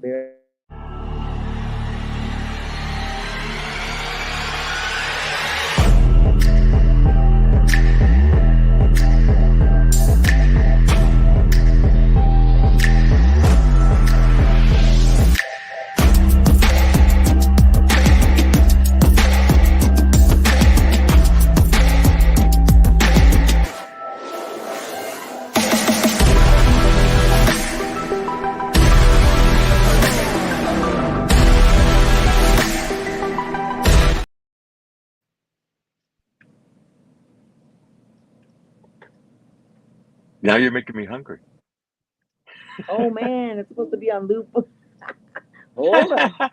Very Now you're making me hungry. Oh man, it's supposed to be on loop. Hold on.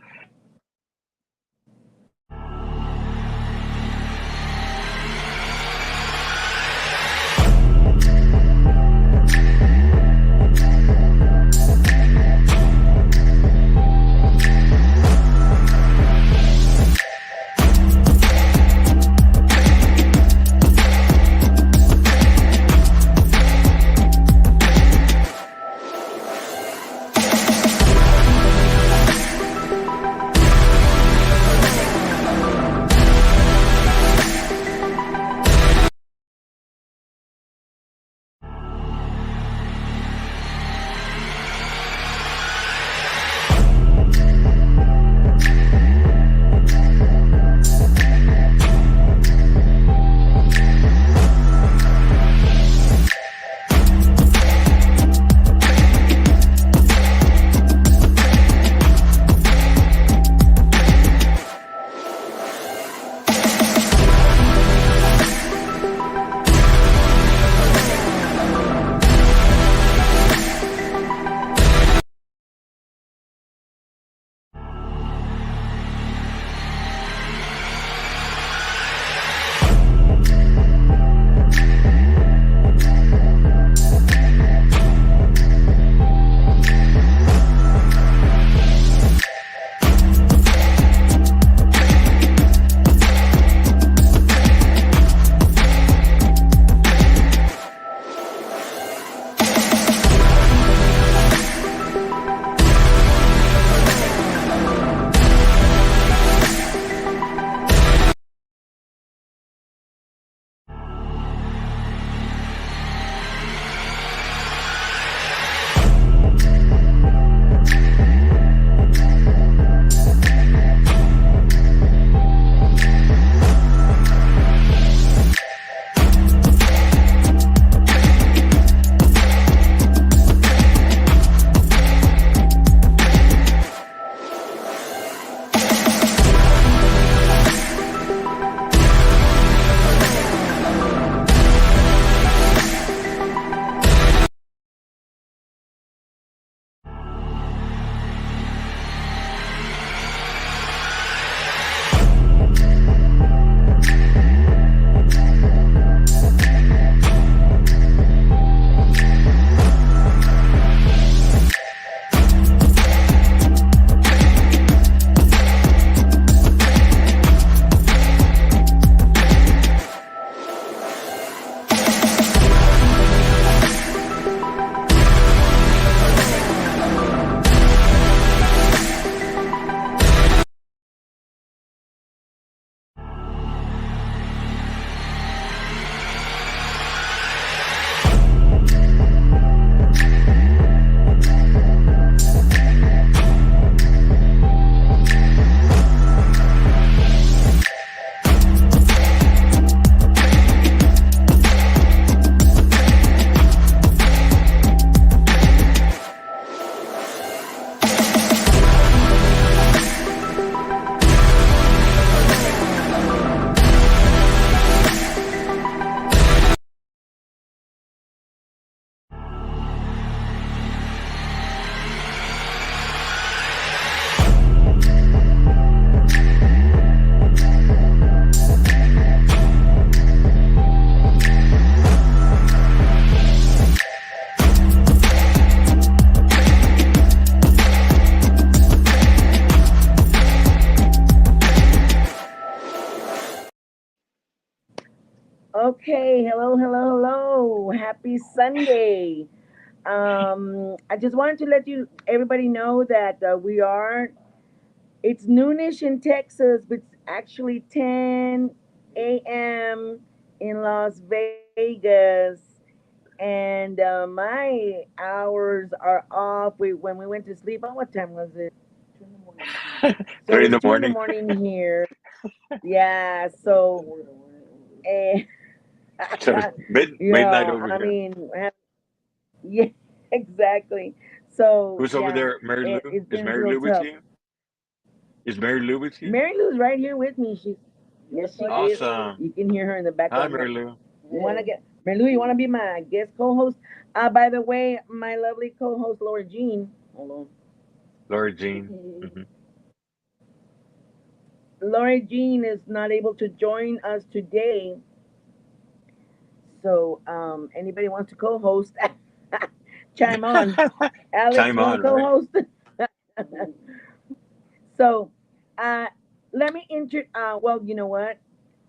Okay, hello, hello, hello. Happy Sunday. I just wanted to let everybody know that it's noonish in Texas, but it's actually 10 a.m. in Las Vegas. And my hours are off. When we went to sleep, on what time was it? 2 in the morning. So Three in it's the 2 in the morning here. Yeah. So, eh, So midnight yeah. over I here. mean, yeah, exactly. So Who's over yeah, there? Mary Lou? it's Is been Mary real Lou with tough. you? Is Mary Lou with you? Mary Lou's right here with me. Yes, she is. Awesome. You can hear her in the Hi, background. Mary Lou. You want to get Mary Lou? You want to be my guest co-host? By the way, my lovely co-host Laura Jean. Hold Laura Jean. on. Hmm. Laura Jean is not able to join us today, so anybody wants to co-host, chime on. Alex, Chime you want to on, right? co-host? So, uh, let me intro. Well, you know what?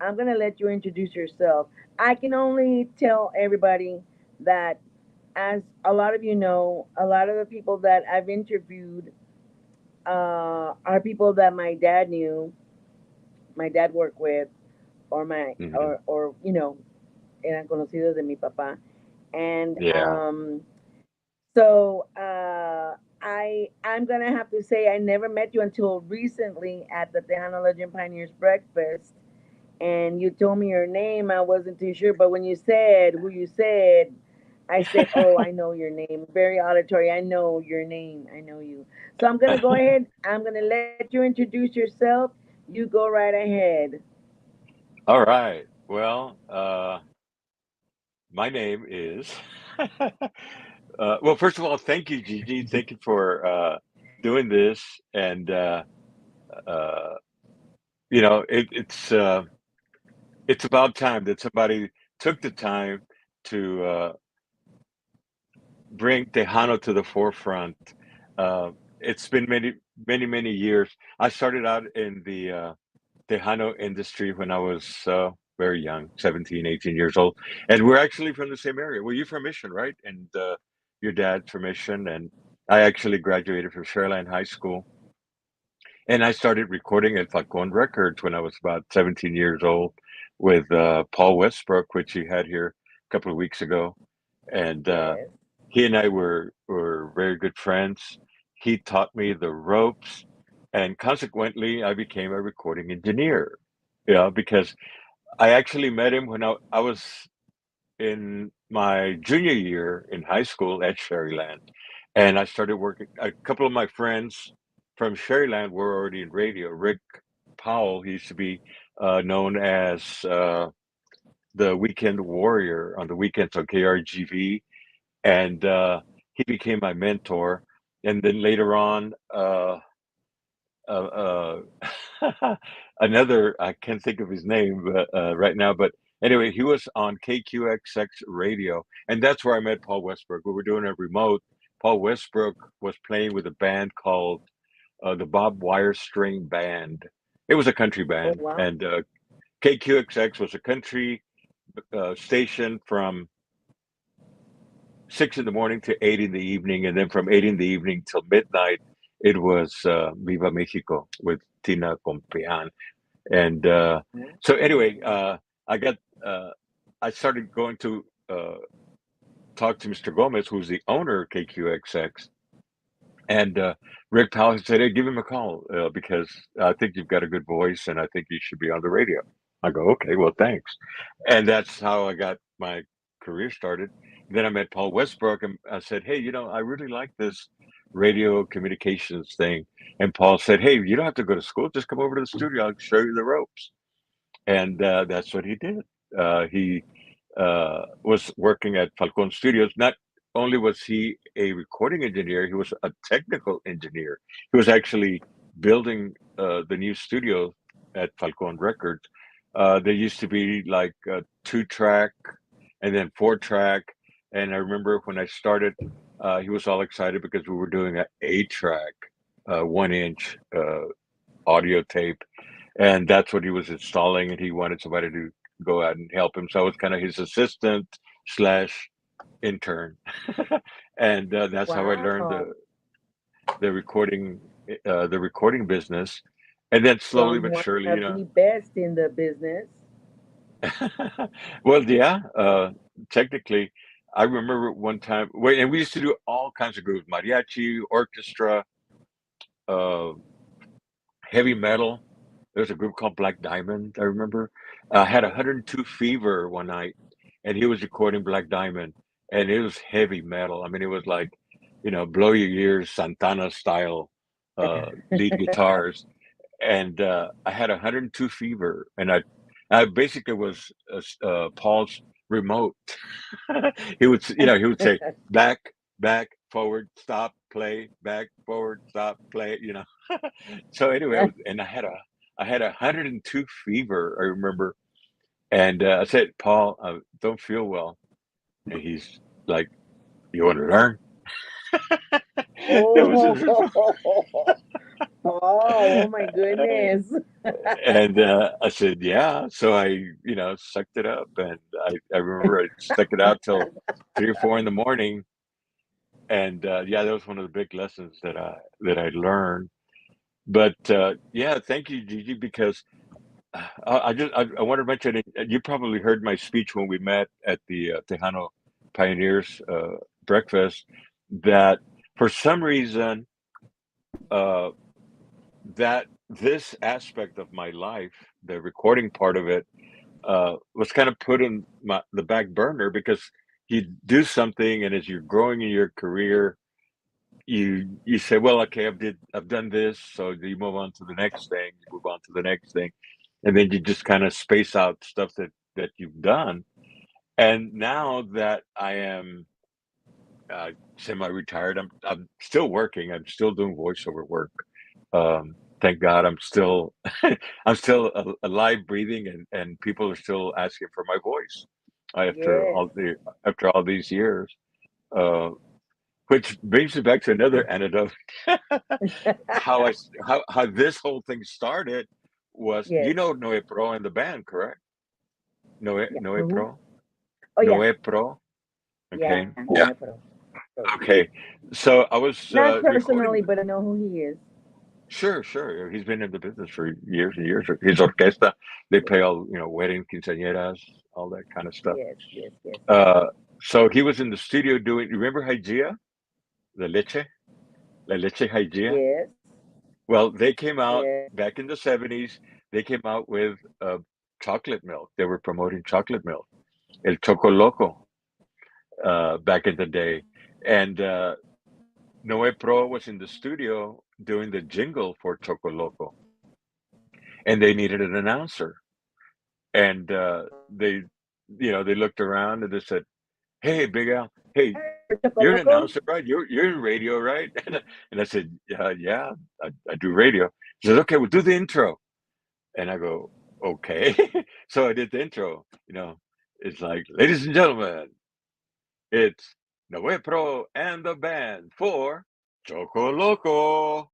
I'm gonna let you introduce yourself. I can only tell everybody that, as a lot of you know, a lot of the people that I've interviewed are people that my dad knew, my dad worked with, or my Hmm. or eran conocidos de mi papá, and Yeah. so I'm gonna have to say I never met you until recently at the Tejano Legend Pioneers breakfast, and you told me your name. I wasn't too sure, but when you said who you said, I said, "Oh, I know your name." Very auditory. I know your name. I know you. So I'm gonna go ahead. I'm gonna let you introduce yourself. You go right ahead. All right. Well, my name is. Well, first of all, thank you, Gigi. Thank you for doing this, and uh, it's about time that somebody took the time to bring Tejano to the forefront. It's been many years. I started out in the Tejano industry when I was very young, 17, 18 years old. And we're actually from the same area. Well, you're from Mission, right? And your dad's from Mission. And I actually graduated from Sharyland High School. And I started recording at Falcon Records when I was about 17 years old with Paul Westbrook, which he had here a couple of weeks ago. And Yes. he and I were very good friends. He taught me the ropes, and consequently, I became a recording engineer. Because I actually met him when I was in my junior year in high school at Sharyland, and I started working. A couple of my friends from Sharyland were already in radio. Rick Powell, he used to be known as the Weekend Warrior on the weekends on KRGV, and he became my mentor. And then later on, another, I can't think of his name right now, but anyway, he was on KQXX radio, and that's where I met Paul Westbrook. We were doing a remote. Paul Westbrook was playing with a band called the Bob Wire String Band. It was a country Oh band, wow. and KQXX was a country station from 6 in the morning to 8 in the evening, and then from 8 in the evening till midnight, it was Viva Mexico with Tina Compean. And so anyway, I got uh, I started going to talk to Mr. Gomez, who's the owner of KQXX, and Rick Powell said, "Hey, give him a call because I think you've got a good voice, and I think you should be on the radio." I go, "Okay, well, thanks," and that's how I got my career started. Then I met Paul Westbrook, and I said, "Hey, I really like this radio communications thing." And Paul said, "Hey, you don't have to go to school; just come over to the studio. I'll show you the ropes." And that's what he did. He was working at Falcon Studios. Not only was he a recording engineer, he was a technical engineer. He was actually building the new studio at Falcon Records. There used to be like a 2 track and then 4 track. And I remember when I started, he was all excited because we were doing an 8 track, 1 inch audio tape, and that's what he was installing, and he wanted somebody to go out and help him. So I was kind of his assistant slash intern. and that's how I learned Wow. the recording the recording business, and then slowly but Someone surely, of the best in the business. well, yeah, technically, I remember one time. Wait, and we used to do all kinds of groups: mariachi, orchestra, uh, heavy metal. There's a group called Black Diamond. I remember. I had Okay. 102 fever one night, and he was recording Black Diamond, and it was heavy metal. I mean, it was like, blow your ears, Santana style lead guitars. And I had 102 fever, and I basically was Paul's remote. He would say back, back, forward, stop, play, back, forward, stop, play. So anyway, I had 102 fever. I remember, and I said, Paul, I don't feel well, and he's like, "You want to learn?" That was his response. Oh, oh my goodness. And I said, "Yeah." So I, sucked it up, and I remember I stuck it out till 3 or 4 in the morning. And yeah, that was one of the big lessons that I learned. But yeah, thank you, Gigi, because I want to mention it. You probably heard my speech when we met at the Tejano Pioneers breakfast. That for some reason, uh, that this aspect of my life, the recording part of it, was kind of put in the back burner because you do something, and as you're growing in your career, you say, well, okay, I've done this, so you move on to the next thing, you move on to the next thing, and then you just kind of space out stuff that you've done. And now that I am semi-retired, I'm still working. I'm still doing voiceover work. Thank God, I'm still I'm still alive, breathing, and people are still asking for my voice after Yes. all these years. Uh, which brings me back to another anecdote. How this whole thing started was, Yes. Noe Pro and the band, correct? Yeah. Noe Who? Pro, Oh yeah. Noe Pro. Yeah. Okay, No hay pro. Pro. okay. So I was Not recording. personally, but I know who he is. Sure, sure. He's been in the business for years and years. His orquesta, they Yes. play all, wedding quinceañeras, all that kind of stuff. Yes. Yes. Yes. Uh, so he was in the studio doing. Remember Hygeia, the leche, la leche Hygeia? Yes. Well, they came out Yes. back in the 70s. They came out with chocolate milk. They were promoting chocolate milk, El Choco Loco, back in the day. And Noe Pro was in the studio doing the jingle for Choco Loco, and they needed an announcer. And they, they looked around and they said, "Hey, Big Al, hey, Choco you're an Loco. announcer, right? You're in radio, right?" And I said, "Yeah, I do radio." He says, "Okay, well, do the intro." And I go, "Okay." So I did the intro. It's like, "Ladies and gentlemen, it's Noe Pro and the band for Choco Loco."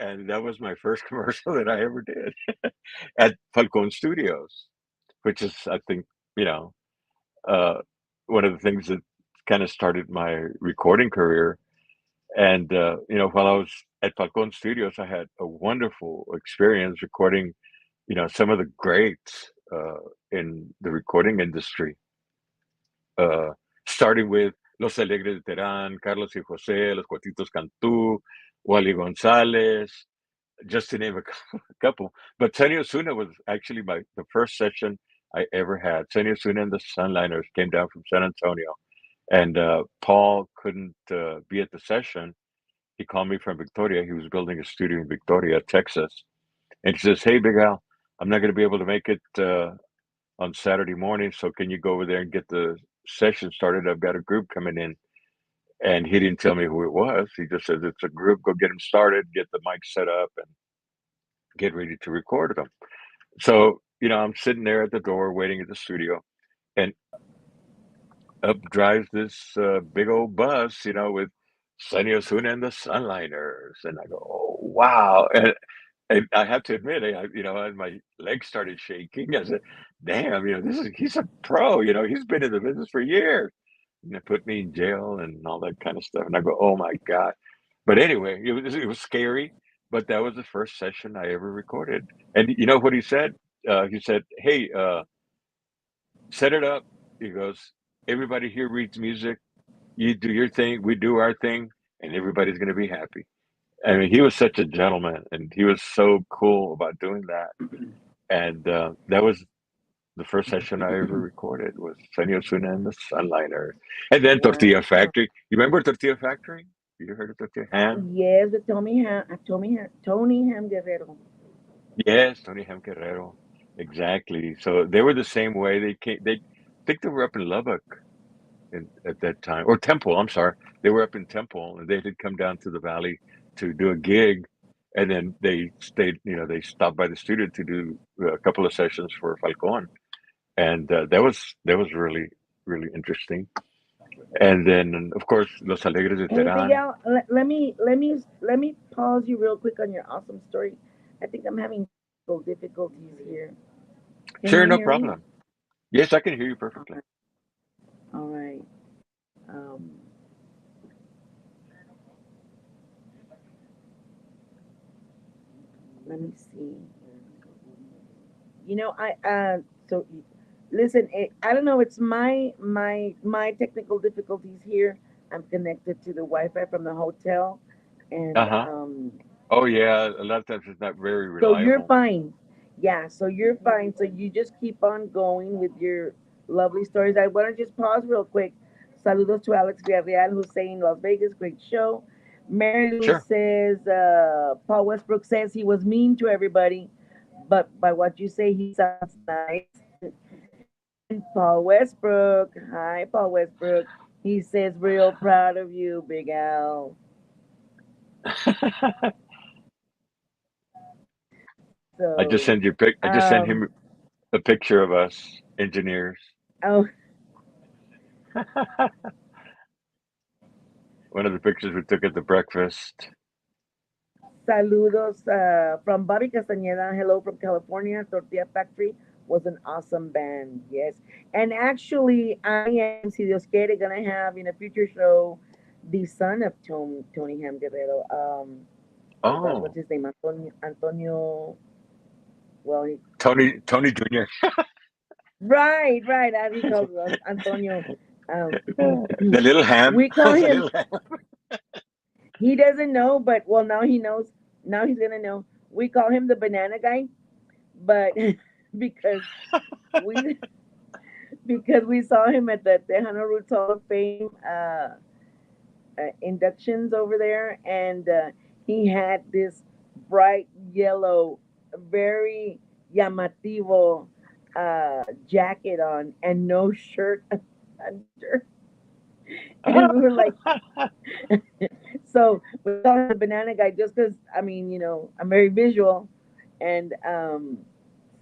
And that was my first commercial that I ever did at Falcon Studios, which is, I think, you know, uh, one of the things that kind of started my recording career. And, while I was at Falcon Studios, I had a wonderful experience recording, some of the greats in the recording industry, uh, starting with Los Alegres de Terán, Carlos y José, Los Cuatitos Cantú, Wally González, just to name a couple. But Sunny Osuna was actually the first session I ever had. Sunny Osuna and the Sunliners came down from San Antonio, and Paul couldn't be at the session. He called me from Victoria. He was building a studio in Victoria, Texas, and he says, "Hey, Big Al, I'm not going to be able to make it on Saturday morning, so can you go over there and get the session started? I've got a group coming in." And he didn't tell me who it was. He just says, "It's a group. Go get them started, get the mic set up, and get ready to record them." So, I'm sitting there at the door waiting at the studio, and up drives this big old bus, with Sonny Osuna and the Sunliners. And I go, "Oh, wow." And I have to admit, and my legs started shaking. I said, "Damn, he's a pro, he's been in the business for years." and they put me in jail and all that kind of stuff. And I go, oh my God. But anyway, it was scary, but that was the first session I ever recorded. And you know what he said? He said, "Hey, set it up." He goes, "Everybody here reads music. You do your thing, we do our thing, and everybody's going to be happy." I mean, he was such a gentleman, and he was so cool about doing that. And that was the first session I ever recorded was Senor Suna and the Sunliner, and then Tortilla Wow. Factory. You remember Tortilla Factory? You heard of Tortilla Ham? Yes, the Tony Ham Guerrero. Yes, Tony Ham Guerrero. Exactly. So they were the same way. They came. They I think they were up in Lubbock at that time, or Temple. I'm sorry, they were up in Temple, and they had come down to the valley to do a gig, and then they stayed. They stopped by the studio to do a couple of sessions for Falcon, and that was really really interesting. And then of course Los Alegres de Hey Terán. Miguel, let me pause you real quick on your awesome story. I think I'm having technical difficulties here. Can Sure, you no hear me? problem. Yes, I can hear you perfectly. All right. Um, Let me see. So listen, I don't know. It's my technical difficulties here. I'm connected to the Wi-Fi from the hotel, Uh and huh. Oh yeah, a lot of times it's not very so you're reliable. fine. Yeah, so you're fine. So you just keep on going with your lovely stories. I want to just pause real quick. Saludos to Alex Villarreal, who's saying Las Vegas, great show. Mary Lou Sure. says, Paul Westbrook says he was mean to everybody, but by what you say, he sounds nice. And Paul Westbrook, hi, Paul Westbrook. He says, real proud of you, Big Al. I just So, send you pic. I just sent um, him a picture of us engineers. oh, One of the pictures we took at the breakfast. saludos from Bobby Castañeda. Hello from California. Tortilla Factory was an awesome band. Yes. And actually, I am, si Dios quiere, going to have in a future show the son of Tony Ham Guerrero. Oh gosh, what's Oh, his name? Antonio. Well, Tony Jr. right. As he calls us, Antonio. Um, The little ham. we call The him, little ham. he doesn't know, but well, now he knows. Now he's going to know. We call him the banana guy, but because we because we saw him at the Tejano Roots Hall of Fame inductions over there, and he had this bright yellow, very llamativo jacket on, and no shirt under, and we were like, so we call him the banana guy just because I mean, I'm very visual, and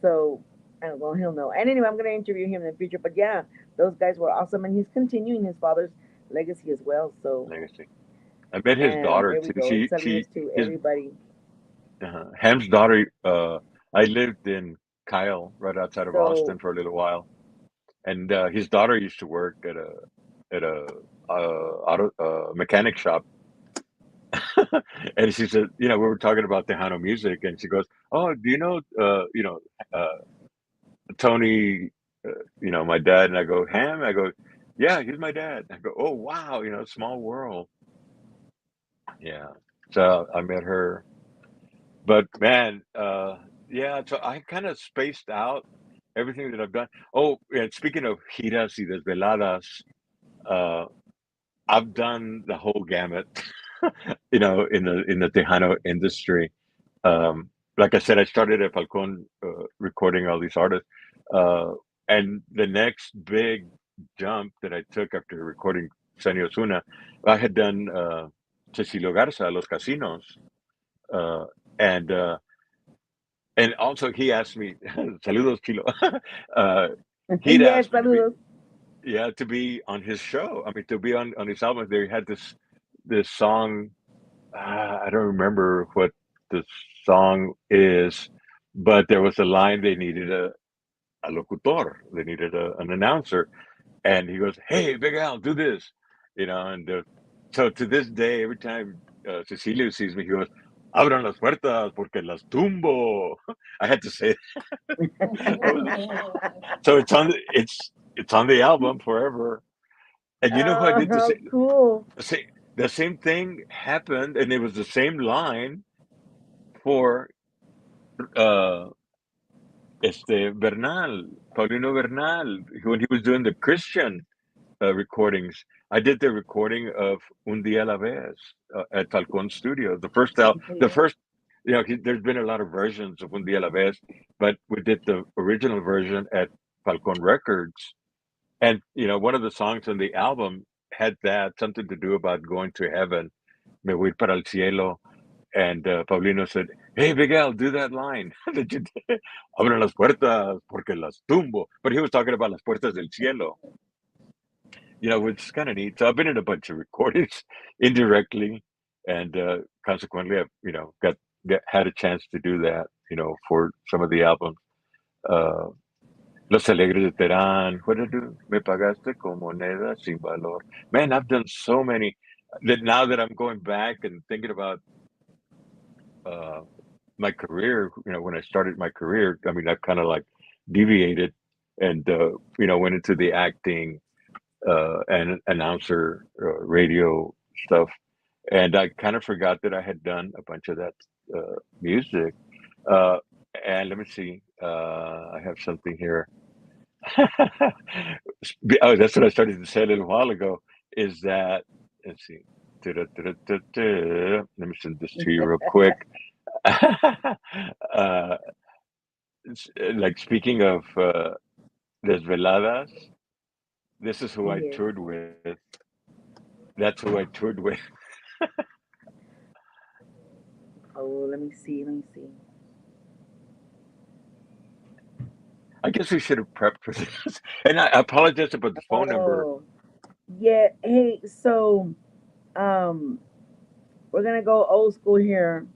so well, he'll know. And anyway, I'm going to interview him in the future. But yeah, those guys were awesome, and he's continuing his father's legacy as well. So, Legacy. I met his and daughter there we too. go. And She, saludos to his everybody. Ham's daughter. I lived in Kyle, right outside of So, Austin, for a little while, and his daughter used to work at a auto mechanic shop. And she said, we were talking about Tejano music, and she goes, "Oh, do you know, uh, Tony, my dad?" And I go, "Ham?" I go, "Yeah, he's my dad." I go, "Oh, wow, small world." Yeah. So I met her, but man, yeah. So I kind of spaced out everything that I've done. Oh, and speaking of Giras y Desveladas, uh, I've done the whole gamut, in the Tejano industry. Um, like I said, I started at Falcon recording all these artists. Uh, and the next big jump that I took after recording Sunny Osuna, I had done Cecilio Garza, Los Casinos. Uh, and also he asked me, saludos, Chilo. uh, he'd yes, asked me to be, saludos. yeah, to be on his show. I mean, to be on his album. They had this song. I don't remember what the song is, but there was a line they needed a locutor. They needed an announcer, and he goes, "Hey, Big Al, do this," and so to this day, every time Cecilio sees me, he goes, "Abran las puertas porque las tumbo." I had to say it. So it's on the album forever. And you know who I Oh, did how cool. the same the same thing happened, and it was the same line for uh Bernal, Paulino Bernal, when he was doing the Christian recordings. I did the recording of Un Día a la Vez at Falcon Studio. The Yeah. first, there's been a lot of versions of Un Día a la Vez, but we did the original version at Falcon Records. And one of the songs on the album had that something to do about going to heaven. Me voy para el cielo. And Paulino said, "Hey, Miguel, do that line that you did. Abran las puertas porque las tumbo." But he was talking about las puertas del cielo, which is kind of neat. So I've been in a bunch of recordings indirectly, and consequently, I've had a chance to do that, for some of the albums. Uh, Los Alegres de Terán. What did I do? Me pagaste con moneda sin valor. Man, I've done so many that now that I'm going back and thinking about uh, my career, when I started my career, I mean, I've kind of like deviated and, went into the acting and announcer radio stuff. And I kind of forgot that I had done a bunch of that music. Uh, and let me see. I have something here. Oh, that's what I started to say a little while ago. Is that let's see. Let me send this to you real quick. uh, like speaking of Desveladas, this is who I Yes. toured with. That's who I toured with. Oh, let me see. Let me see. I guess we should have prepped for this. And I apologize about the phone number. Oh, yeah. Hey, so um, we're gonna go old school here.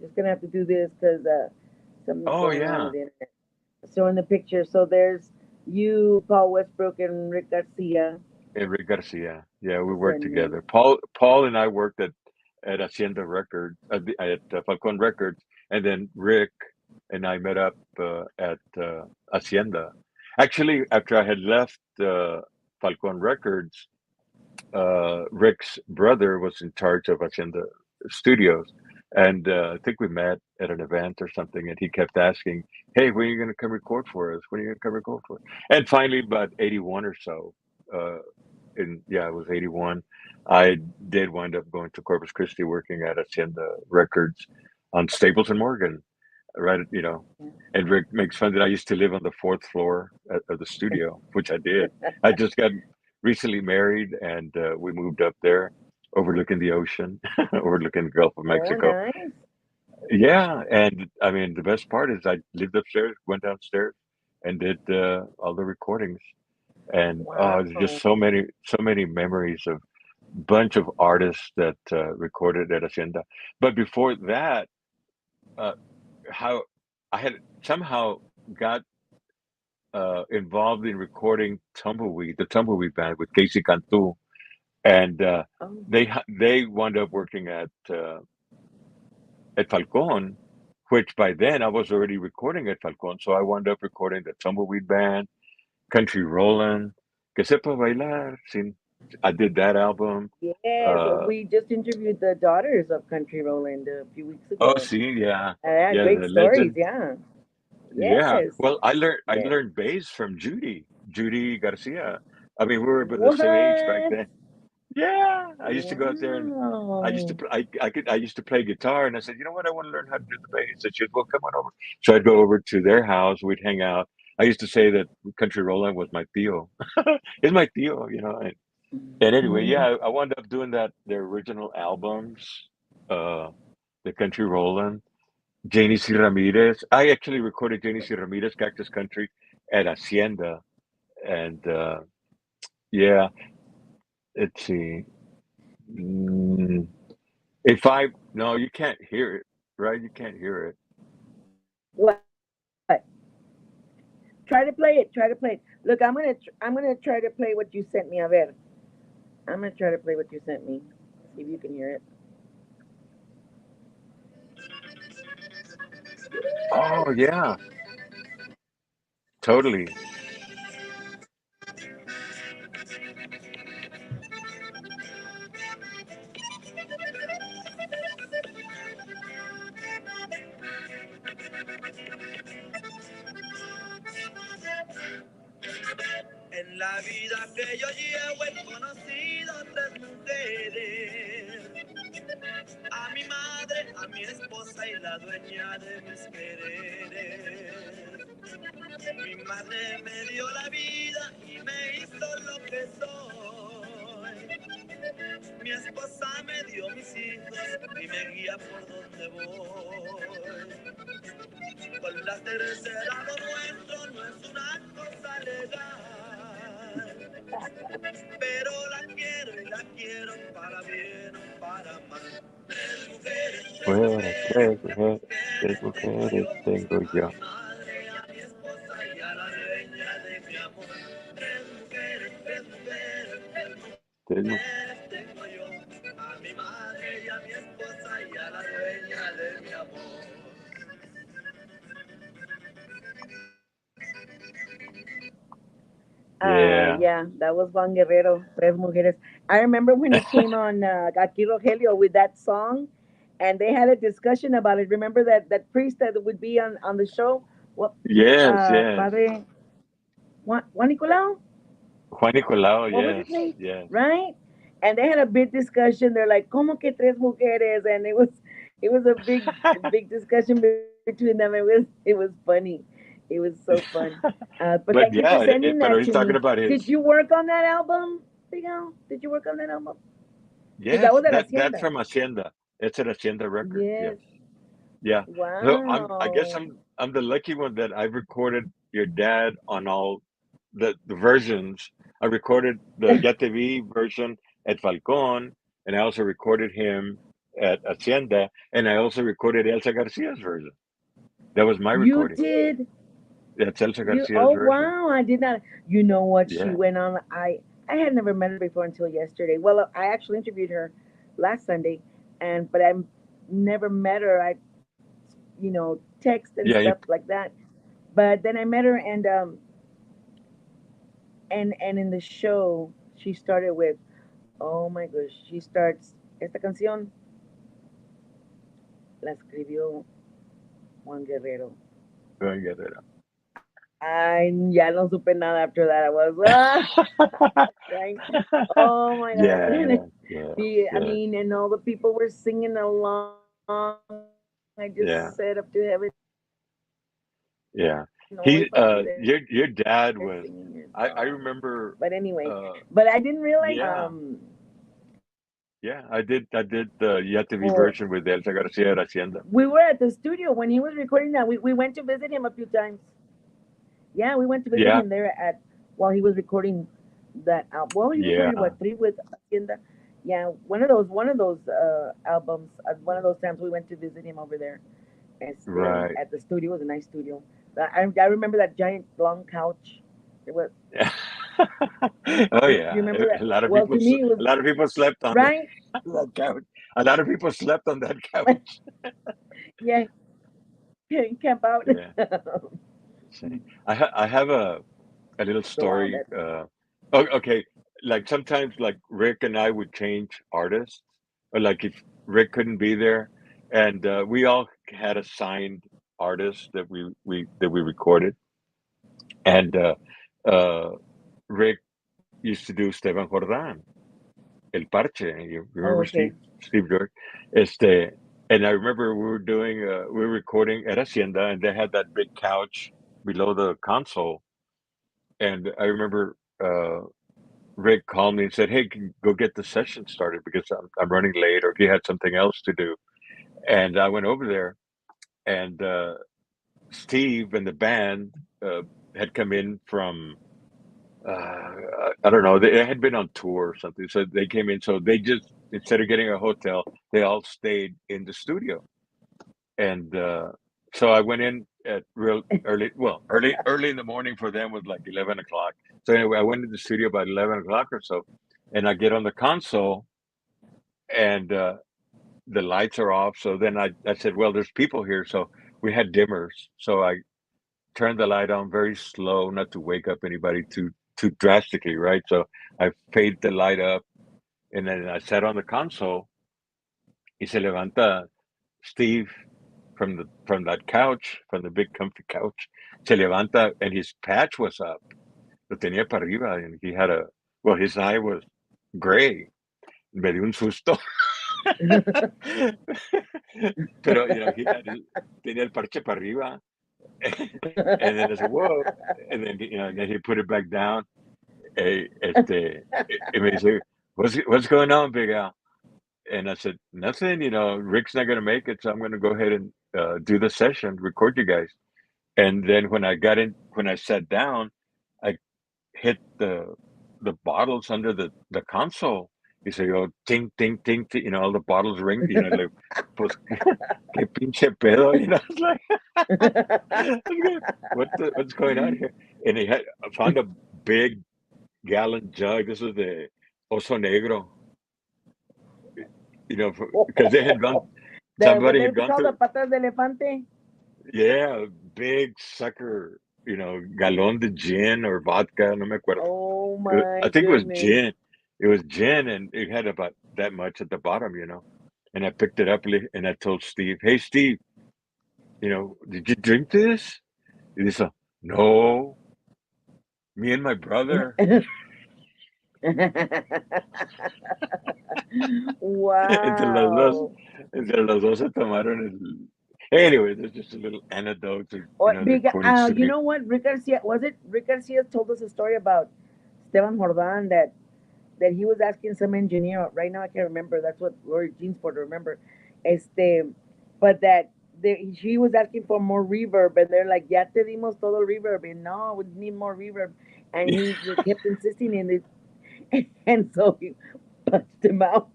Just gonna have to do this because something's Oh going on with yeah, the internet. Showing the picture. So there's you, Paul Westbrook, and Rick Garcia. Enrique Garcia. Yeah, we worked And together. Paul and I worked at Hacienda Records, at Falcon Records, and then Rick and I met up at Hacienda. Actually, after I had left Falcon Records, Rick's brother was in charge of Hacienda Studios, and I think we met at an event or something, and he kept asking, "Hey, when are you going to come record for us? When are you going to come record for us?" And finally, about 81 or so, uh, and yeah, it was 81. I did wind up going to Corpus Christi, working at Hacienda Records on Staples and Morgan, right? And Rick makes fun that I used to live on the fourth floor of the studio, which I did. I just got recently married, and we moved up there, overlooking the ocean, overlooking the Gulf of oh, Mexico. nice. Yeah, and I mean, the best part is I lived upstairs, went downstairs, and did all the recordings. And there's just Wow. so many memories of bunch of artists that recorded at Hacienda. But before that, uh, how I had somehow got involved in recording the Tumbleweed Band with Casey Cantu, and Oh, they wound up working at Falcon, which by then I was already recording at Falcon, so I wound up recording the Tumbleweed Band, Country Rollin', Que Sepa Bailar. I did that album. yes. Uh, We just interviewed the daughters of Country Roland a few weeks oh, ago. see, yeah, Yeah, yeah, great the stories. legend. Yeah. Yeah. Yes. Well, I Yes. learned bass from Judy Garcia. I mean, we were about the same age back What? then. Yeah, I used to go out there and I used to Wow. I used to play guitar, and I said, you know what, I want to learn how to do the bass. And she said, well, come on over. So I'd go over to their house. We'd hang out. I used to say that Country Roland was my tío. It's my tío. And anyway, Mhm. yeah, I wound up doing their original albums, uh, the Country Roland. Janie C. Ramirez. I actually recorded Janie C. Ramirez Cactus Country at Hacienda. And yeah, let's see. Mm, if I, no, you can't hear it, right? You can't hear it. What? Try to play it. Try to play it. Look, I'm gonna try to play what you sent me. A ver. I'm gonna try to play what you sent me. See if you can hear it. Oh yeah, totally. En la vida que yo llevo he conocido tres mujeres. A mi madre, a mi esposa y la dueña de mis quereres. Mi madre me dio la vida y me hizo lo que soy. Mi esposa me dio mis hijos y me guía por donde voy. Con la tercera lo nuestro no es una cosa legal, pero la quiero para bien o para mal. Fuera, tres Mujeres tengo mujeres yo, tengo a yo. mi madre, a mi esposa y a la dueña de mi amor. Tres Tres mu- mujeres tengo yo, a mi madre y a mi esposa y a la dueña de mi amor. Yeah. Yeah, that was Juan Guerrero, Tres Mujeres. I remember when he came on Aquí Rogelio with that song, and they had a discussion about it. Remember that priest that would be on the show? What, Yes, yes. Padre Juan Nicolau? Juan Nicolao, What was his yes, name? yes. Right? And they had a big discussion. They're like, "Como que tres mujeres?" And it was a big discussion between them. It was funny. It was so fun. But thank you for But sending yeah, that to but me. he's talking about Did you his. work on that album, Miguel? Did you work on that album? Because that was Yes, at that's Hacienda. from Hacienda. It's an Hacienda record. Yes. Yes. Yeah. So I guess Wow. I'm the lucky one that I recorded your dad on all the versions. I recorded the Ya Te Vi version at Falcon, and I also recorded him at Hacienda, and I also recorded Elsa Garcia's version. That was my You recording. did. That's Elsa You. Garcia's Oh version. wow! I did not. You know what? She Yeah. went on. I had never met her before until yesterday. Well, I actually interviewed her last Sunday, but I never met her. I text and Yeah. stuff like that. But then I met her, and in the show she started with, oh my gosh, she starts esta canción la escribió Juan Guerrero. Go and get it I ya no supe nada after that. I was crying. Oh my god! Yeah. Yeah. I Yeah. mean, and all the people were singing along. I just said up to heaven, Yeah. always want to be there Yeah. singing it. He your dad But was anyway, I but I remember didn't realize uh yeah. Yeah, I did the well, Yet to Be version with Elsa Garcia at Hacienda. we were at the studio when he was recording that. We went to visit him a few times. Yeah, we went to visit Yeah, him there at while he was recording that album. Well, he recorded yeah, what, three with Hacienda. Yeah, one of those albums. One of those times we went to visit him over there. right. At the studio. It was a nice studio. I remember that giant long couch. It was. Yeah. Oh You yeah, remember that? a lot of Well, people to me, it a was lot of people slept on right. that couch. A lot of people slept on that couch. Yeah, camp out. Yeah. See, I have a little Wow, story. that. Oh, okay, like sometimes like Rick and I would change artists, or like if Rick couldn't be there, and we all had assigned artists that we recorded, and uh, Rick used to do Esteban Jordan, El Parche. You Oh, remember okay. Steve George? Este, and I remember we were recording at Hacienda, and they had that big couch below the console, and I remember. Rick called me and said, "Hey, can you go get the session started because I'm running late, or if you had something else to do." And I went over there, and Steve and the band uh, had come in from I don't know, they had been on tour or something, so they came in. So they just instead of getting a hotel, they all stayed in the studio, and So I went in at real early. Well, early in the morning for them was like 11 o'clock. So anyway, I went to the studio about 11 o'clock or so, and I get on the console, and the lights are off. So then I said, well, there's people here, so we had dimmers. So I turned the light on very slow, not to wake up anybody too drastically, right? So I fade the light up, and then I sat on the console. Y se levanta Steve from that couch, from the big comfy couch. Se levanta, and his patch was up. Lo tenía para arriba, and he had well, his eye was gray. Me dio un susto. Pero, tenía el parche para arriba. And then I said, whoa. And then, and then he put it back down. Y me dice, what's going on, Big Al? And I said, nothing, Rick's not going to make it. So I'm going to go ahead and do the session, record you guys. And then when I sat down, I hit the bottles under the console. Y se go ting, ting, ting, ting, all the bottles ring, like, pues, qué pinche pedo, It's like, what's going on here? And I found a big gallon jug. This was the Oso Negro, because they had gone, What somebody they had gone call to, the patas de elefante. yeah, big sucker, galon de gin or vodka, no me acuerdo. Oh I my think it was goodness. gin. It was gin, and it had about that much at the bottom, And I picked it up, and I told Steve, "Hey, Steve, did you drink this?" And he said, "No, me and my brother." Entre los dos, Wow. entre los dos se tomaron el. Anyway, there's just a little anecdote of, Oh, the recording you studio. know what? Rick Garcia, was it Rick Garcia told us a story about Esteban Jordan that he was asking some engineer. Right now, I can't remember. That's what Lori Jean's for to remember. But that he was asking for more reverb, and they're like, "Ya te dimos todo reverb," and no, we need more reverb. And he kept insisting in it, and so he punched him out.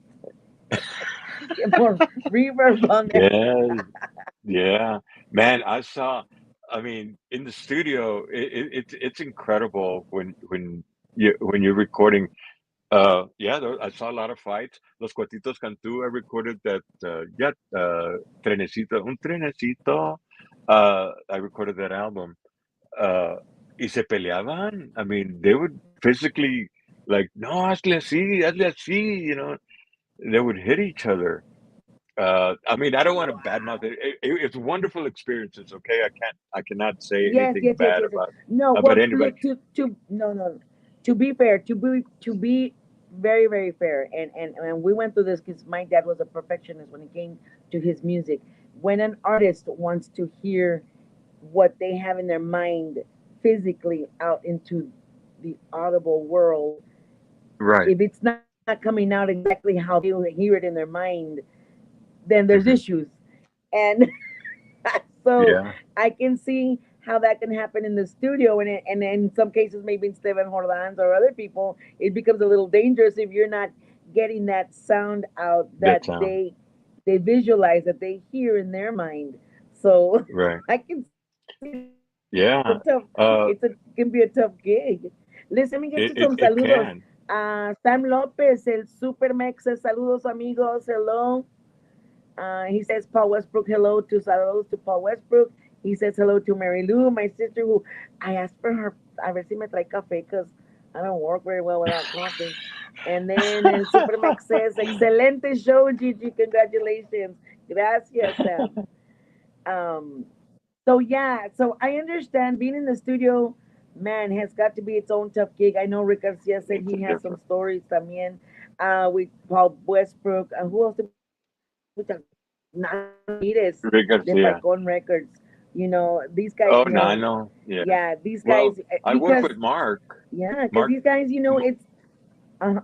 Get more reverb on there. Yeah, yeah, man. I mean, in the studio, it's incredible when you're recording. Yeah, I saw a lot of fights. Los Cuatitos Cantú, I recorded that. Yeah, Trenecito, un trenecito. I recorded that album. Uh, y se peleaban. I mean, they would physically, like, no, hazle así. They would hit each other. I mean, I don't want to badmouth it. It's wonderful experiences. Okay, I cannot say Yes, anything yes, yes, bad yes, yes. No, about well, anybody. to no, no. To be fair, to be very, very fair, and we went through this because my dad was a perfectionist when it came to his music. When an artist wants to hear what they have in their mind physically out into the audible world, Right. if it's not coming out exactly how they hear it in their mind, then there's Hmm. issues. And so Yeah. I can see how that can happen in the studio, and in some cases, maybe in Steven Jordan's or other people, it becomes a little dangerous if you're not getting that sound out That that sound. they visualize, that they hear in their mind. So Right. I can see that it's a tough. Yeah. It can be a tough gig. Listen, let me get to some It saludos. can. Sam Lopez, el Super Mex, saludos amigos, hello. He says Paul Westbrook, hello to saludos to Paul Westbrook. He says hello to Mary Lou, my sister, who I asked for her, a ver si me trae café, because I don't work very well without coffee. And then El Supermax says, excelente show, Gigi, congratulations. Gracias, Sam. Um, so yeah, so I understand being in the studio, man, has got to be its own tough gig. I know Rick Garcia said It's he has some different. stories también. With Paul Westbrook. Who else did we talk? Nano Ramirez de Rick Falcon Garcia. Records. These guys Oh, know. Nano. Yeah. Yeah, these guys, Well, I because work with Mark. yeah, because Mark these guys, M- it's uh,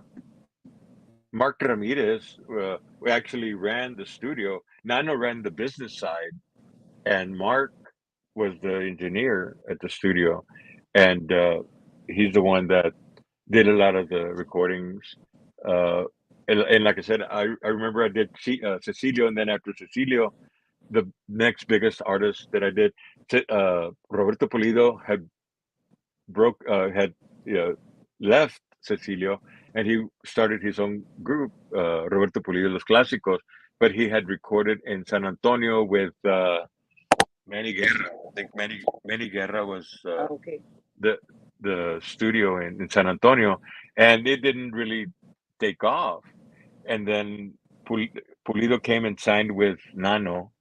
Mark Ramirez. We actually ran the studio. Nano ran the business side, and Mark was the engineer at the studio, and he's the one that did a lot of the recordings. Uh, and like I said, I remember I did Cecilio, and then after Cecilio, the next biggest artist that I did, Roberto Pulido had you know, left Cecilio, and he started his own group, Roberto Pulido Los Clásicos. But he had recorded in San Antonio with Manny Guerra. I think Manny Guerra was Okay. the the studio in San Antonio, and it didn't really take off. And then Pulido came and signed with Nano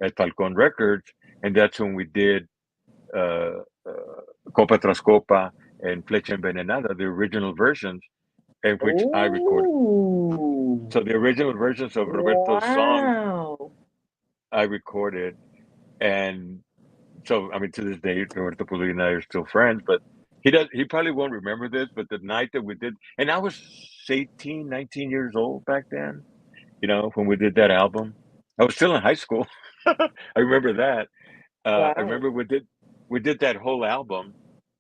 at Falcon Records, and that's when we did uh, uh, Copa Tras Copa and Flecha Envenenada, the original versions, in which I recorded. Oh, So the original versions of Roberto's songs wow. I recorded, and so I mean to this day, Roberto Pulido and I are still friends, but he probably won't remember this, but the night that we did, and I was 18, 19 years old back then, when we did that album. I was still in high school. I remember that. I Wow. remember we did that whole album,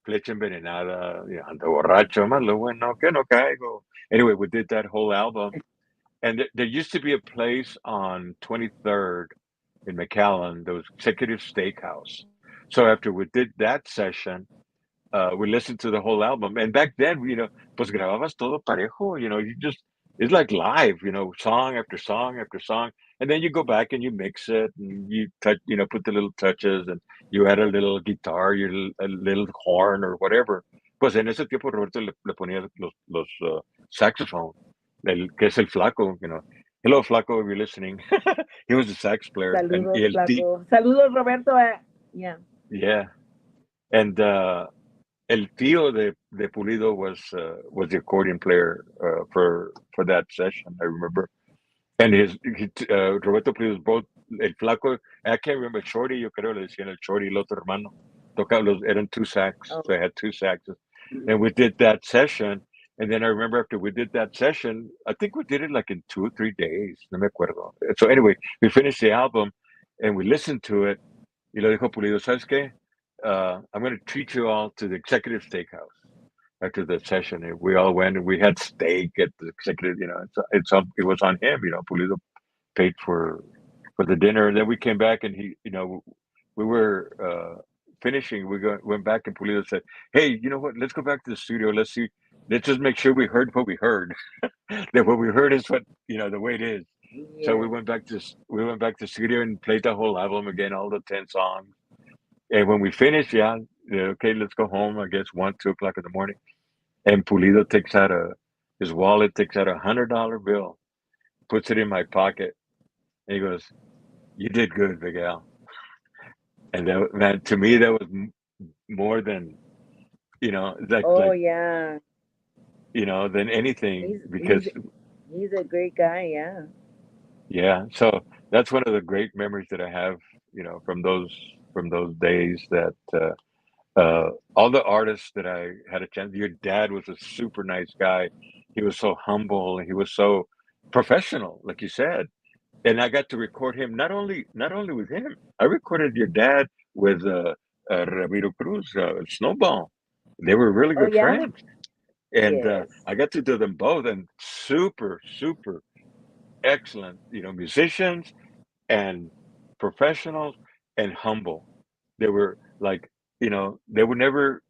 Flecha Envenenada, Ando Borracho, más lo bueno que no caigo. Anyway, we did that whole album. And there used to be a place on 23rd in McAllen, there was Executive Steakhouse. So after we did that session, we listened to the whole album. And back then, pues grababas todo parejo, it's like live, song after song after song. And then you go back and you mix it and you touch, put the little touches and you add a little guitar, a little horn or whatever. Pues en ese tiempo Roberto le ponía los saxophone, que es el flaco, Hello, flaco, if you're listening. He was a sax player. And Saludos, Flaco. Saludos, Roberto. Yeah. yeah. And El Tío de Pulido was the accordion player for that session. I remember, and Roberto Pulido was both el flaco. I can't remember Shorty. Yo creo le decían el Shorty, el otro hermano. Tocaba eran two sax, Oh, so I had two saxes, and we did that session. And then I remember after we did that session, I think we did it like in 2 or 3 days. No me acuerdo. So anyway, we finished the album, and we listened to it. Y lo dijo Pulido, ¿sabes qué? I'm going to treat you all to the Executive Steakhouse after the session. And we all went and we had steak at the executive, it was on him, Pulido paid for the dinner. And then we came back and we were finishing. Went back and Pulido said, "Hey, you know what? Let's go back to the studio. Let's just make sure we heard what we heard. That what we heard is what, the way it is." So yes. we went back to the studio and played the whole album again, all the 10 songs. And when we finished, yeah, okay, let's go home. I guess 1, 2 o'clock in the morning. And Pulido his wallet takes out $100 bill, puts it in my pocket, and he goes, "You did good, Big Al." And that, man, to me, that was more than, Oh, like, yeah. than anything He's he's because, he's a great guy. Yeah. yeah. So that's one of the great memories that I have, from those days that, all the artists that I had a chance. Your dad was a super nice guy. He was so humble. He was so professional, like you said. And I got to record him not only with him. I recorded your dad with Ramiro Cruz, Snowball. They were really Oh, good yeah. friends, and Yes. I got to do them both. And super, super excellent, musicians and professionals and humble. They were like, they would never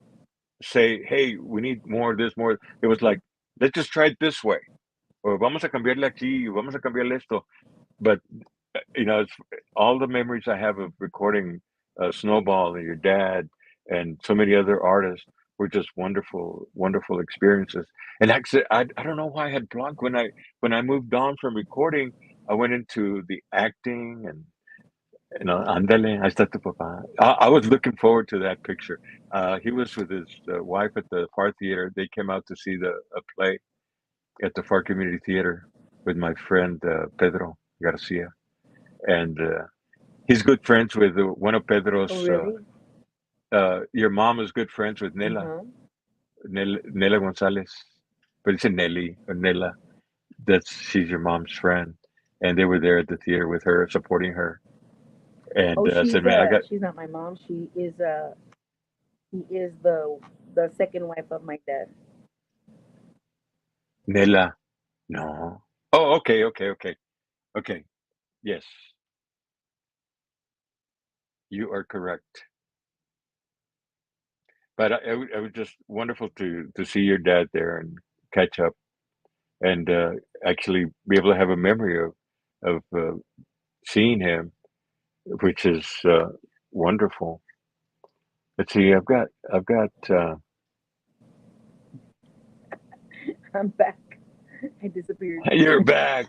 say, "Hey, we need more of this, more." It was like, "Let's just try it this way," or "Vamos a cambiarle aquí, vamos a cambiarle esto." But it's all the memories I have of recording Snowball and your dad and so many other artists were just wonderful, wonderful experiences. And actually, I don't know why I had blocked when I moved on from recording. I went into the acting and andale, ahí está tu papá. I was looking forward to that picture. He was with his wife at the Far Theater. They came out to see a play at the Far Community Theater with my friend Pedro Garcia, and he's good friends with one of Oh, Pedro's. really? Your mom is good friends with Nela, Uh-huh. Nela Gonzalez, but it's a Nelly or Nela. She's your mom's friend, and they were there at the theater with her, supporting her. And Oh, I said, "Man, I got she's not my mom. He is the second wife of my dad. Nela." No. Oh, okay, okay, okay, okay. Yes. You are correct. But it was just wonderful to see your dad there and catch up and actually be able to have a memory of seeing him, which is wonderful. Let's see. I've got. I'm back. I disappeared. You're back.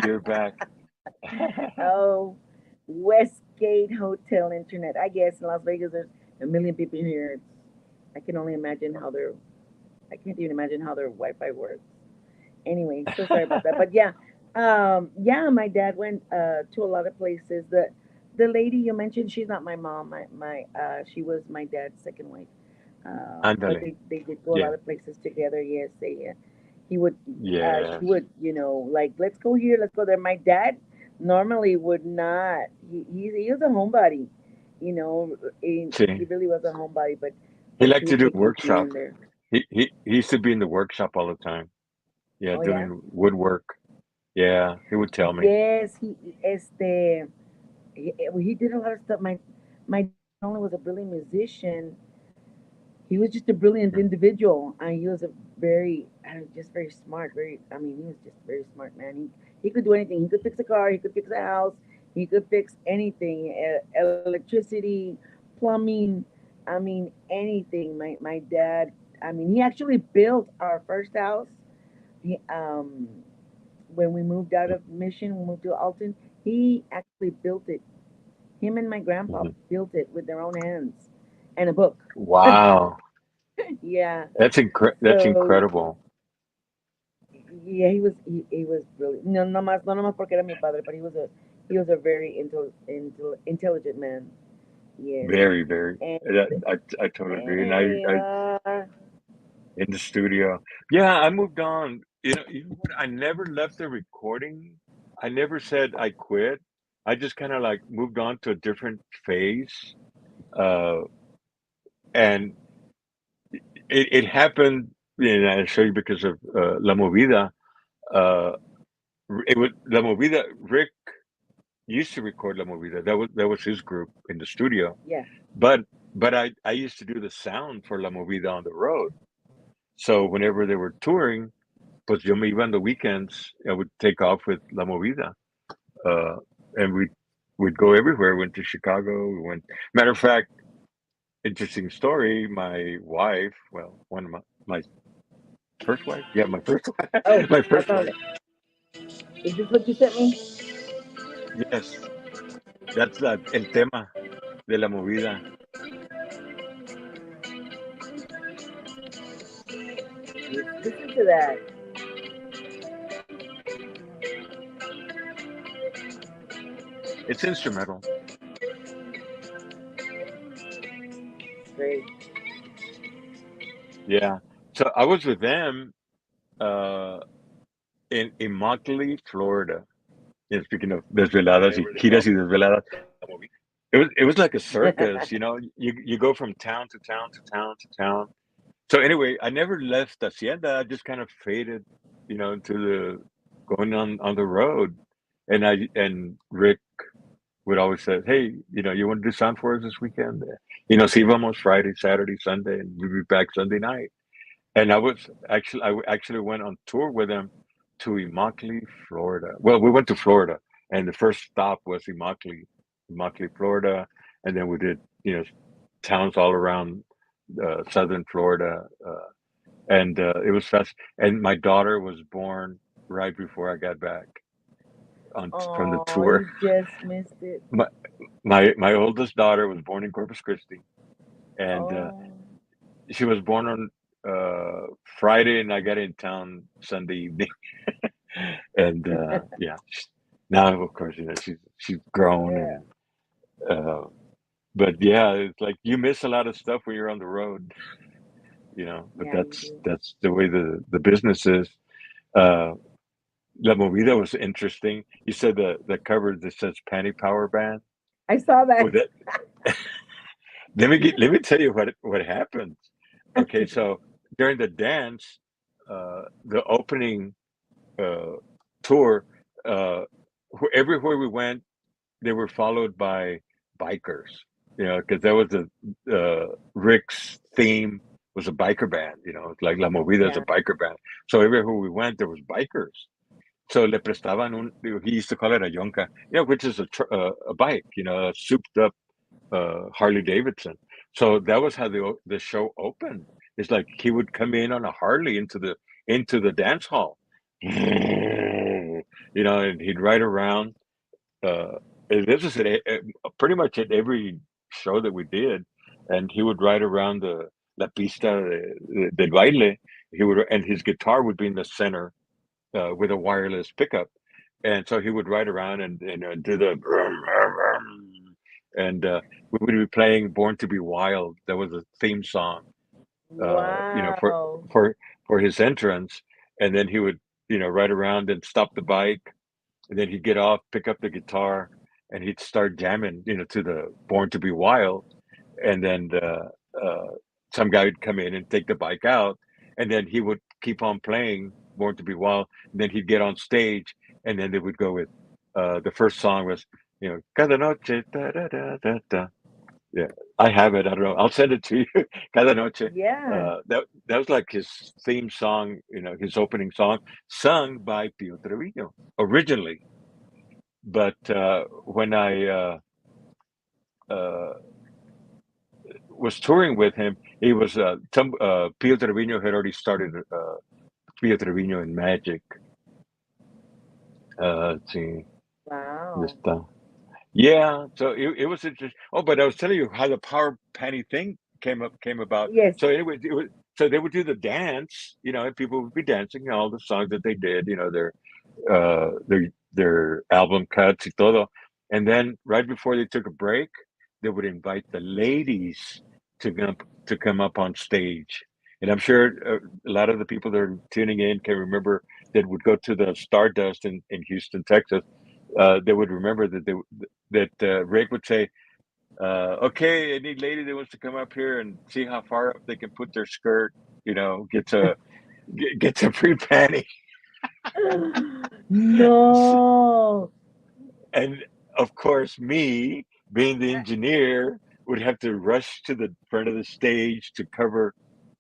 You're back. Oh, Westgate Hotel Internet. I guess in Las Vegas there's a million people here. I can only imagine how their I can't even imagine how their Wi-Fi works. Anyway, so sorry about that. But yeah, yeah, my dad went to a lot of places. The lady you mentioned, she's not my mom. My she was my dad's second wife. But Ándale. they did go a Yeah. lot of places together. Yes, they he would she Yes. would like let's go here, let's go there. My dad normally would not. He was a homebody, you know. He See, really was a homebody, he but he liked to would do take me here workshop. and there. He used to be in the workshop all the time. Yeah, Oh yeah. doing woodwork. Yeah, he would tell me. Yes, he did a lot of stuff. My dad not only was a brilliant musician, he was just a brilliant Mm, individual. He was a very, just very smart. I mean, he was just a very smart man. He could do anything. He could fix a car. He could fix a house. He could fix anything, electricity, plumbing. I mean, anything. My dad. I mean, he actually built our first house. He, when we moved out mm, of Mission, we moved to Alton. He actually built it. Him and my grandpa mhm. built it with their own hands, and a book. Wow, Yeah. that's So incredible. yeah, he was brilliant. No, no más porque era mi padre, but he was a very intelligent man. Yes. Very, very. And I totally agree. And hey, I in the studio. Yeah, I moved on. You know what? I never left the recording. I never said I quit. I just kind of like moved on to a different phase. Uh, and it happened, and I'll show you because of La Movida. Uh, it was La Movida. Rick used to record La Movida. That was his group in the studio. yeah. But I used to do the sound for La Movida on the road. So whenever they were touring, pues yo me iba on the weekends. I would take off with La Movida, uh, and we'd go everywhere. Went to Chicago. We went. Matter of fact, interesting story. My wife, well, one of my first wife, yeah, my first Oh, my I first found wife. it. Is this what you sent me? Yes, that's el tema de La Movida. Listen to that. It's instrumental. Great. Yeah. So I was with them uh, in Immokalee, Florida. Yeah, speaking of desveladas y giras y desveladas, it was like a circus, you know. You go from town to town to town to town. So anyway, I never left Hacienda. I just kind of faded, into the going on the road. And Rick would always say, "Hey, you want to do sound for us this weekend? Si vamos Friday, Saturday, Sunday, and we'll be back Sunday night." And I actually went on tour with him to Immokalee, Florida. Well, we went to Florida, and the first stop was Immokalee, Florida, and then we did towns all around southern Florida, and it was fast. And my daughter was born right before I got back from the Oh, tour. you just missed it. My my oldest daughter was born in Corpus Christi, and Oh. she was born on Friday, and I got in town Sunday evening. And yeah, now of course she's grown, Yeah. and but yeah, it's like you miss a lot of stuff when you're on the road, but Yeah, you that's do. that's the way the business is. Uh, La Movida was interesting. You said the cover that says Panty Power Band. I saw Oh, that. that let me tell you what happened. Okay, so during the dance, the opening uh, tour, uh, everywhere we went, they were followed by bikers. because that was Rick's theme was a biker band. Like La Movida is a Yeah. biker band. So everywhere we went, there was bikers. So le prestaban he used to call it a yonka, which is a bike, a souped up Harley Davidson. So that was how the show opened. It's like he would come in on a Harley into the dance hall, and he'd ride around. Uh, and this is pretty much at every show that we did, and he would ride around the la pista del baile. And his guitar would be in the center with a wireless pickup, and so he would ride around and do the and we would be playing "Born to Be Wild." That was a theme song, for Wow. for for his entrance, and then he would ride around and stop the bike, and then he'd get off, pick up the guitar, and he'd start jamming, to the "Born to Be Wild," and then some guy would come in and take the bike out, and then he would keep on playing "Born to Be Wild," and then he'd get on stage, and then they would go with the first song was "Cada noche da da da da da." Yeah, I have it. I don't know. I'll send it to you. Cada noche. Yeah. That was like his theme song, his opening song, sung by Pio Trevino originally. But when I uh, was touring with him, he was Pio Trevino had already started Pio Trevino in Magic. Let's see, this Wow. stuff. Yeah, so it was interesting. Oh, but I was telling you how the power panty thing came about. Yes. So anyway, so they would do the dance, and people would be dancing all the songs that they did, their album cuts y todo. And then right before they took a break, they would invite the ladies to come up on stage. And I'm sure a lot of the people that are tuning in can remember that would go to the Stardust in Houston, Texas. They would remember that Rick would say, "Okay, any lady that wants to come up here and see how far up they can put their skirt, gets a free panty." No. And of course, me being the engineer would have to rush to the front of the stage to cover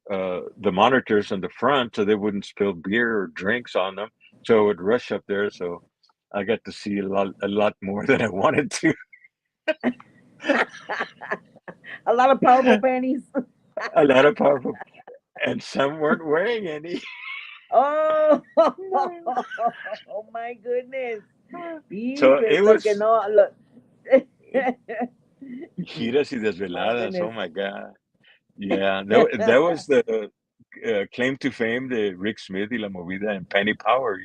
the monitors on the front so they wouldn't spill beer or drinks on them. So I would rush up there. So I got to see a lot more than I wanted to. A lot of powerful panties. A lot of powerful, and some weren't wearing any. Oh, oh my goodness. Y So pues it lo que was no, lo, Giras y my Desveladas. goodness. Oh my God. Yeah, that was the claim to fame, the Rick Smith y La Movida and Penny Power.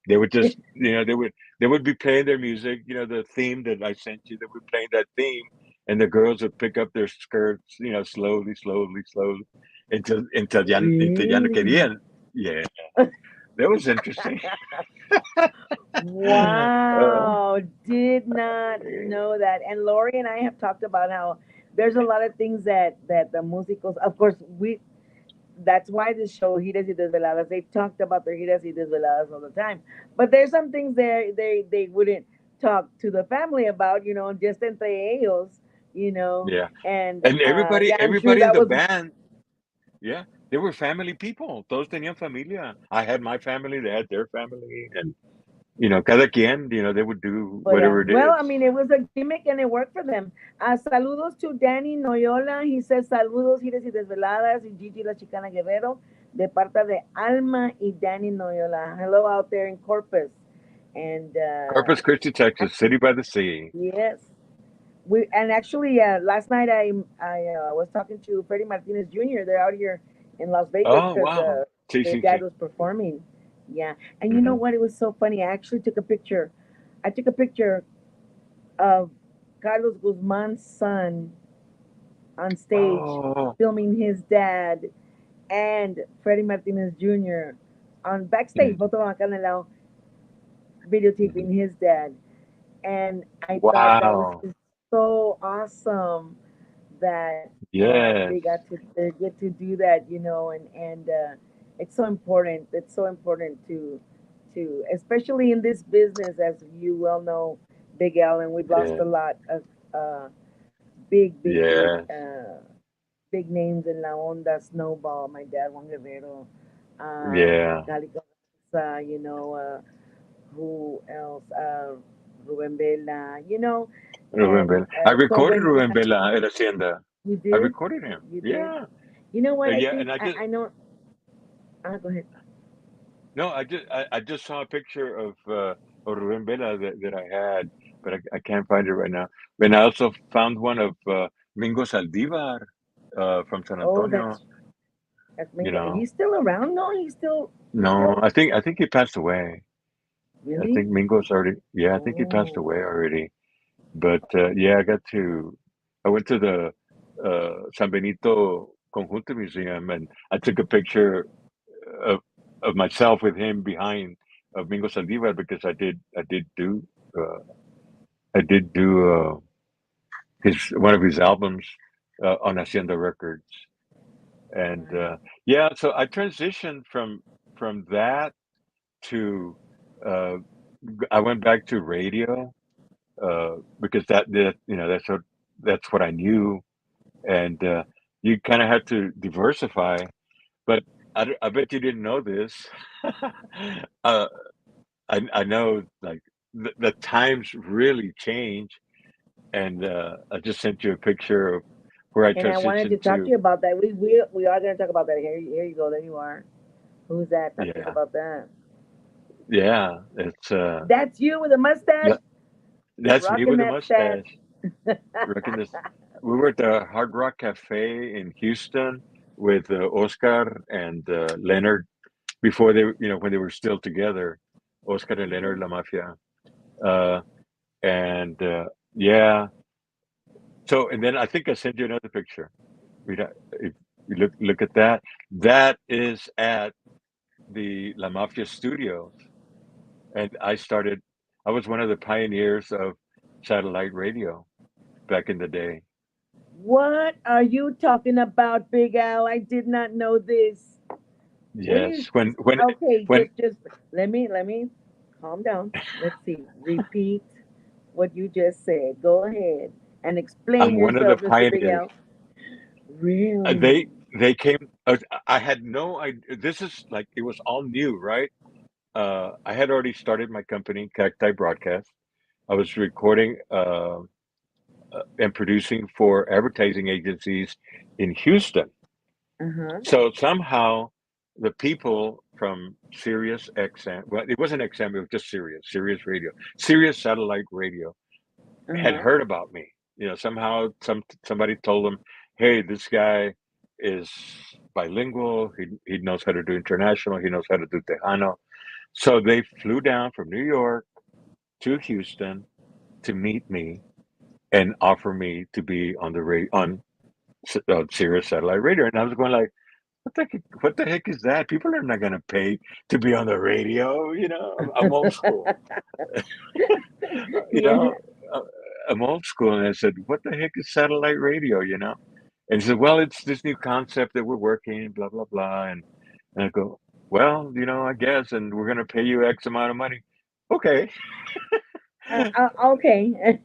They would just, they would be playing their music. The theme that I sent you. They would play that theme, and the girls would pick up their skirts, slowly, slowly, slowly, until ya no Mm. querían. Yeah, that was interesting. uh, Wow, did not know that. And Lori and I have talked about how there's a lot of things that the musicals, of course, we that's why this show Giras y Desveladas, they talked about their Giras y Desveladas all the time. But there's some things they wouldn't talk to the family about, just entre ellos, you know. yeah, And and everybody, yeah, I'm sure everybody in that the was. band. Yeah, they were family people. Todos tenían familia. I had my family, they had their family, and cada quien, they would do Oh yeah. whatever it Well, I is. mean, it was a gimmick and it worked for them. Saludos to Danny Noyola. He says saludos, Giras y Desveladas y Gigi La Chicana Guerrero de parte de Alma y Danny Noyola. Hello out there in Corpus. And Corpus Christi, Texas, city by the sea. yes, we and actually last night I was talking to Freddie Martinez Jr. They're out here in Las Vegas Oh because wow, sí, their sí, dad sí. was performing. Yeah, and you know Hmm. what? It was so funny. I actually took a picture. I took a picture of Carlos Guzman's son on stage Oh, filming his dad and Freddie Martinez Jr. on backstage, mhm, both of them acá en el lado, mhm. videotaping his dad. And I thought that was Wow. just so awesome that Yes. they get to do that, and it's so important. It's so important to especially in this business, as you well know, Big Al, and we've lost Yeah. a lot of uh, big, big, big, Yes. big names in La Onda, Snowball, my dad, Juan Guerrero, Yeah. Calico, who else? Ruben Vela, Ruben and Bella. I so recorded when Ruben Bella at Hacienda. you I did, recorded him. you did, Yeah. you know what? I Yeah. think And I just I know. Go ahead. no, I just saw a picture of Ruben Bella that I had, but I can't find it right now. And I also found one of Mingo Saldivar from San Oh, Antonio. that's You Mingo. know, He's still around? No, he's no, still I think he passed away. I really. think Mingo's already. Yeah, I think he passed Oh, away already. But yeah, I went to the San Benito Conjunto Museum and I took a picture of of myself with him behind of Mingo Saldivar because uh, I did do his one of his albums on Hacienda Records, and right. yeah, so I transitioned from that to uh, I went back to radio because that that's what I knew, and you kind of had to diversify. But I bet you didn't know this. uh, I know like the times really change, and I just sent you a picture of where I And I wanted to transitioned talk to to. you about that. We are going to talk about that. Here you go. There you are. Who's that? Talk to us Yeah, about that. yeah, it's That's you with a mustache, that, that's me rocking with a that stat. mustache. Reckon this. We were at the Hard Rock Cafe in Houston with Oscar and Leonard before when they were still together, Oscar and Leonard La Mafia, uh, and yeah. So and then I think I sent you another picture. If you look at that, that is at the La Mafia Studios, and I was one of the pioneers of satellite radio back in the day. What are you talking about, Big Al? I did not know this. Yes, Please, okay, when just let me calm down. Let's see. Repeat what you just said. Go ahead and explain I'm one of the yourself, Mr. Big pioneers. Al. Really? They came. I had no idea. This is like it was all new, right? I had already started my company, Cacti Broadcast. I was recording and producing for advertising agencies in Houston. Uh-huh. So somehow the people from Sirius XM, well, it wasn't XM, it was just Sirius Radio, Sirius Satellite Radio, had Uh-huh. heard about me. Somehow somebody told them, "Hey, this guy is bilingual. He knows how to do international. He knows how to do Tejano." So they flew down from New York to Houston to meet me and offer me to be on the on Sirius Satellite Radio, and I was going like, what the heck is that? People are not going to pay to be on the radio. I'm old school. You Yeah. know, uh, I'm old school, and I said, "What the heck is satellite radio?" And he said, "Well, it's this new concept that we're working, blah blah blah." And I go, "Well, I guess, and we're going to pay you X amount of money." Okay, Okay.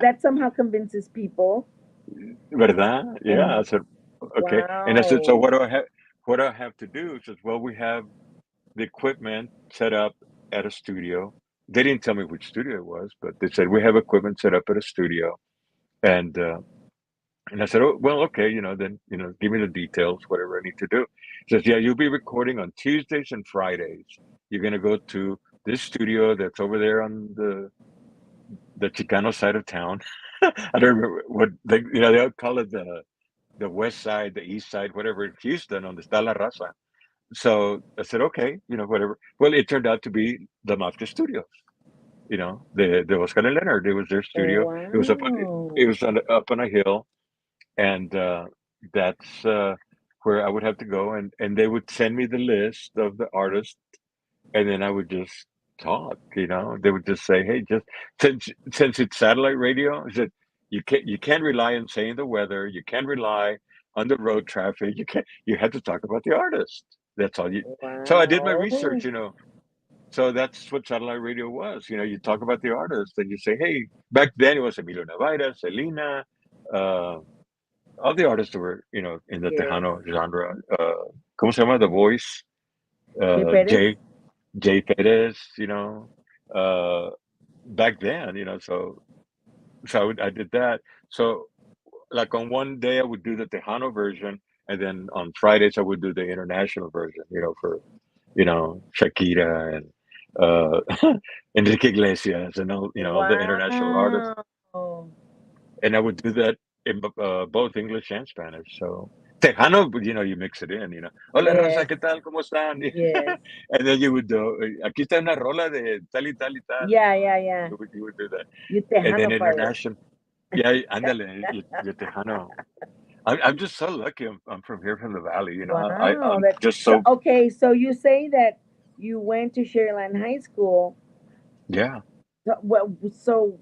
That somehow convinces people. ¿verdad? Yeah, I And said, "Okay," and I said, "So wow. what do I have? What do I have to do?" He says, "Well, we have the equipment set up at a studio." They didn't tell me which studio it was, but they said we have equipment set up at a studio, and I said, "Oh, well, okay, then give me the details, whatever I need to do." He says, "Yeah, you'll be recording on Tuesdays and Fridays. You're gonna go to this studio that's over there on the Chicano side of town." I don't remember what they'll call it the west side, the east side, whatever in Houston, on the está la raza. So I said, okay, whatever. Well, it turned out to be the Mafia Studios. The Oscar and Leonard. It was their studio. It Wow. was up on a hill, and that's where I would have to go, and they would send me the list of the artists, and then I would just talk. They would just say, "Hey, just since it's satellite radio, I said you can't rely on saying the weather. You can't rely on the road traffic. You have to talk about the artist. That's all you." So I did my Wow. research. so that's what satellite radio was. You know, you talk about the artist and you say, hey, back then it was Emilio Navaira, Selena, uh, all the artists that were, you know, in the Yes. Tejano genre. ¿Cómo se llama? The Voice, Jay Perez. Jay Perez, you know, uh, back then, you know, I did that. So like on one day I would do the Tejano version, and then on Fridays I would do the international version, you know, for Shakira and Enrique Iglesias and all, all the international artists. Wow. And I would do that in both English and Spanish. So Tejano, you mix it in, Hola raza, Yes. ¿qué tal? ¿Cómo están? Yes. And then you would do, aquí está una rola de tal y tal y tal. Yeah, yeah, yeah. You would do that. You And then Tejano fire. international. Yeah, ándale, you Tejano. I'm just so lucky. I'm from here, from the valley. Wow. I'm That just so so okay. So you say that you went to Sharyland High School. yeah. So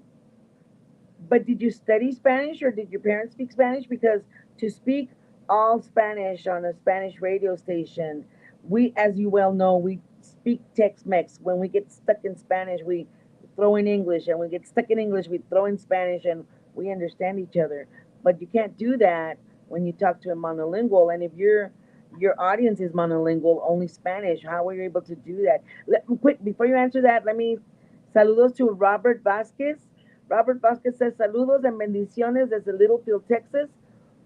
but did you study Spanish or did your parents speak Spanish? Because to speak all Spanish on a Spanish radio station, we, as you well know, we speak Tex-Mex. When we get stuck in Spanish, we throw in English, and we get stuck in English, we throw in Spanish, and we understand each other. But you can't do that when you talk to a monolingual. And if your audience is monolingual, only Spanish, how were you able to do that? Quick, before you answer that, let me saludos to Robert Vasquez. Robert Vasquez says saludos and bendiciones desde Littlefield, Texas,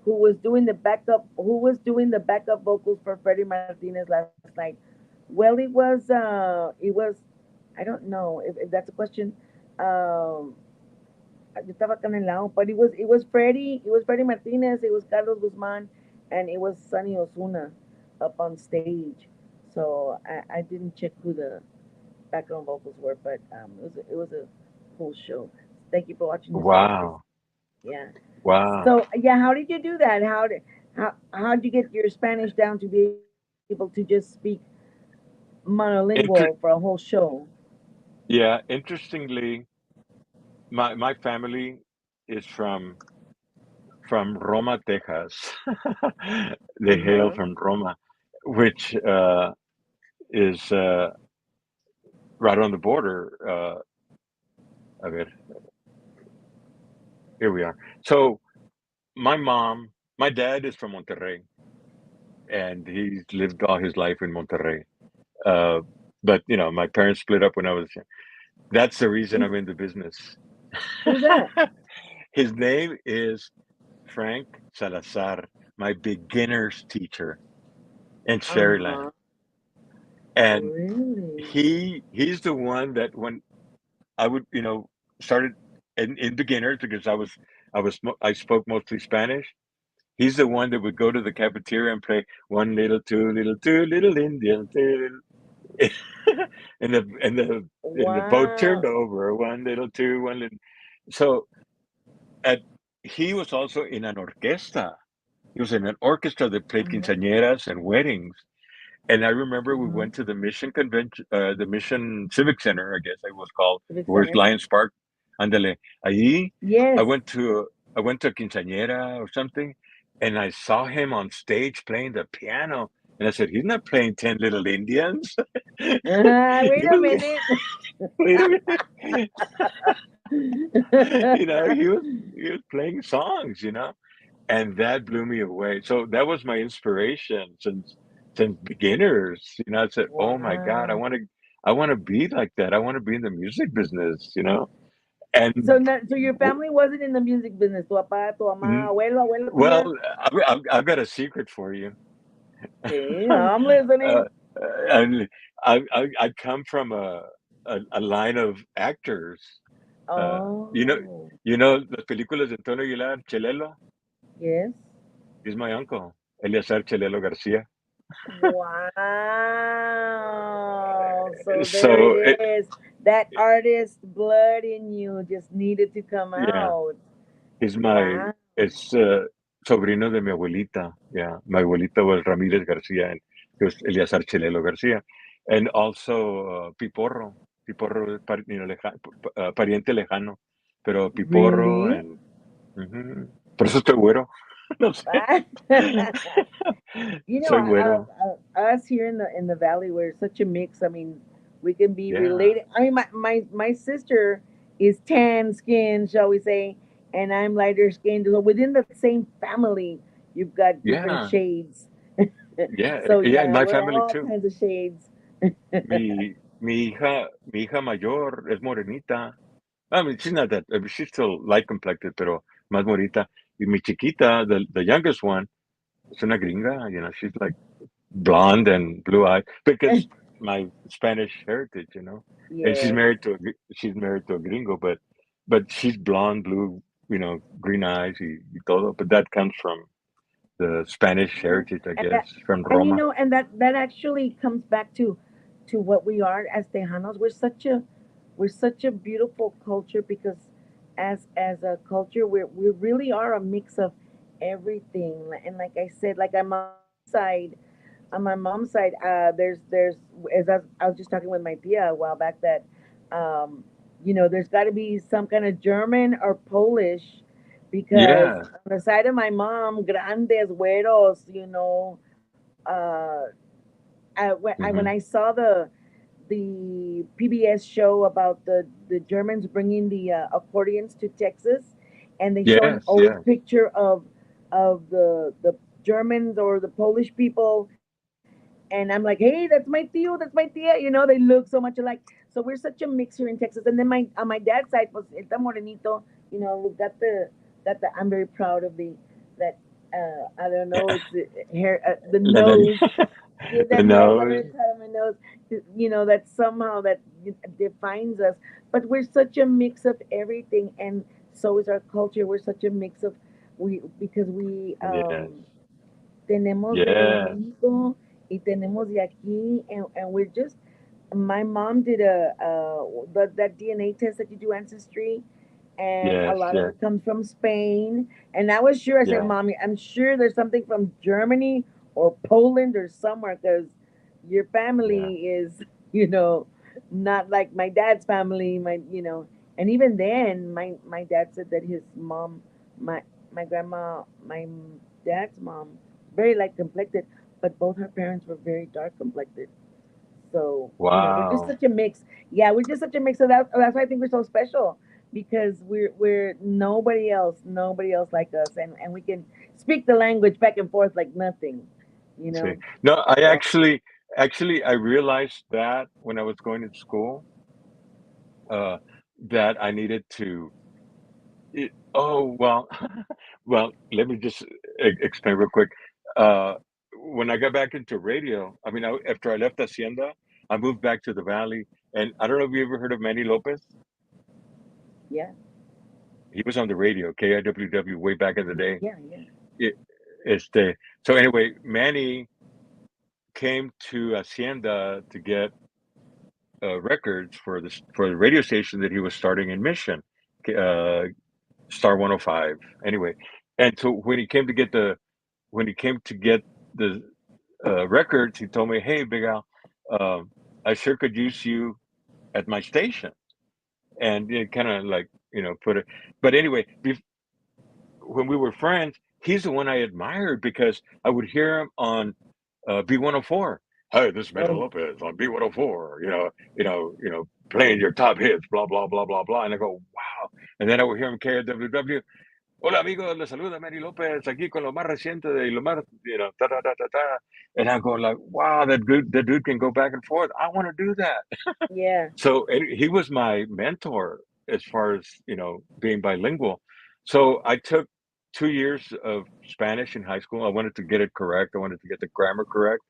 who was doing the backup vocals for Freddie Martinez last night. Well, it was I don't know if that's a question. Um, yo estaba acá en el lado, but it was Freddie Martinez, it was Carlos Guzman, and it was Sonny Osuna up on stage. So I didn't check who the background vocals were, but it was a cool show. Thank you for watching this practice. Wow. Yeah. Wow. So yeah, how did you do that? How did you get your Spanish down to be able to just speak monolingual for Inter- a whole show? yeah, interestingly, my family is from Roma, Texas. They Uh hail huh. from Roma, which is right on the border. A ver, here we are. So my dad is from Monterrey, and he's lived all his life in Monterrey. Uh, but my parents split up when I was young. That's the reason Who's I'm in the business. who's that? His name is Frank Salazar, my beginner's teacher in Uh Sharyland. huh. And Really? he's the one that when I would, started in beginners because I spoke mostly Spanish. He's the one that would go to the cafeteria and play one little two little Indians, and the boat turned Wow. over. One little two, one little. So at he was also in an orquesta. He was in an orchestra that played Uh-huh. quinceañeras and weddings. And I remember we Uh-huh. went to the Mission Convention, the Mission Civic Center, I guess it was called, Civic where's Center. Lions Park. Andale. Allí, I Yes. went to I went to a quinceañera or something, and I saw him on stage playing the piano. And I said, he's not playing 10 Little Indians. Wait He a was, minute. wait a minute. He was playing songs. And that blew me away. So that was my inspiration since beginners. I said, "Oh my God, I Wow. want to, I want to be like that. I want to be in the music business." So And so your family wasn't in the music business. Tu papá, tu mamá, mm, abuelo, abuela well, tuya. I've got a secret for you. Okay, I'm uh, listening. and I come from a line of actors. Uh, you know, Oh, las películas de Antonio Aguilar, Chelelo. yes. He's my uncle, Eleazar Chelelo Garcia. Wow. So there it So is. That artist blood in you just needed to come yeah. out. He's my Wow. it's sobrino de mi abuelita. Yeah, my abuelita was Ramírez Garcia, and he was Eleazar Chelelo Garcia, and also Piporro. Piporro, pariente lejano, pero Piporro, Really? and por eso estoy güero. No sé. You know, Soy güero. us here in the valley, we're such a mix. I mean, We can be Yeah. related. I mean, my sister is tan skin, shall we say, and I'm lighter skinned. So within the same family, you've got different Yeah. shades. Yeah. So Yeah. In yeah, my we're family all too. kinds of shades. Mi hija mayor es morenita. I mean, she's not that. I mean, she's still light complected, pero más morita. Y mi chiquita, the youngest one, es una gringa. She's like blonde and blue eyed because my Spanish heritage. And she's Yes. married to a gringo, but she's blonde, blue, green eyes y todo. But that comes from the Spanish Yeah. heritage, I And guess, that, from and Roma. that actually comes back to what we are as Tejanos. We're such a beautiful culture because as a culture we really are a mix of everything. And like I said, like on my mom's side, there's as I was just talking with my tia a while back that there's got to be some kind of German or Polish because Yeah. on the side of my mom, grandes güeros, when I Hmm. saw the PBS show about the Germans bringing the accordions to Texas, and they show an Yes. old Yes. picture of the Germans or the Polish people, and I'm like, hey, that's my tío, that's my tia. They look so much alike. So we're such a mix here in Texas. And then my on my dad's side was el morenito. We've got the. I'm very proud of that. I don't know. It's the hair, the La nariz. nose. Yeah, The that nose. I'm nose. very proud of my nose. That somehow that defines us. But we're such a mix of everything, and so is our culture. We're such a mix of because we Yes. tenemos de Yes. México y tenemos de aquí, and we're just. My mom did that DNA test that you do ancestry, and a Yes. lot of Yes. it comes from Spain. And I was sure. I said, Yeah. "Mommy, I'm sure there's something from Germany or Poland or somewhere because your Yeah. family is, you know, not like my dad's family. And even then, my dad said that his mom, my grandma, my dad's mom, very light complected, but both her parents were very dark complected. So, we're just Wow. such a mix. Yeah, we're just such a mix. So that's why I think we're so special because we're nobody else like us, and we can speak the language back and forth like nothing, you See. know. No, I So actually I realized that when I was going to school, uh, that I needed to. Oh well, well. Let me just explain real quick. Uh, when I got back into radio, I mean, after I left Hacienda, I moved back to the valley, and I don't know if you ever heard of Manny Lopez. yeah, He was on the radio, KIWW, way back in the day. yeah, yeah, It, este, so anyway, Manny came to Hacienda to get records for the radio station that he was starting in Mission, uh, Star 105. Anyway, and so when he came to get the records, he told me, "Hey, Big Al, I sure could use you at my station." And it kind of like put it. But anyway, when we were friends, he's the one I admired because I would hear him on B104. Hey, this is Manny oh Lopez on B104. Playing your top hits, blah blah blah blah blah. And I go, wow. And then I would hear him KWW. Hola amigos, les saluda Manny Lopez aquí con lo más reciente de lo más, ta ta ta ta ta. And I'm going like, wow, that dude can go back and forth. I want to do that. yeah, So and he was my mentor as far as being bilingual. So I took 2 years of Spanish in high school. I wanted to get it correct. I wanted to get the grammar correct.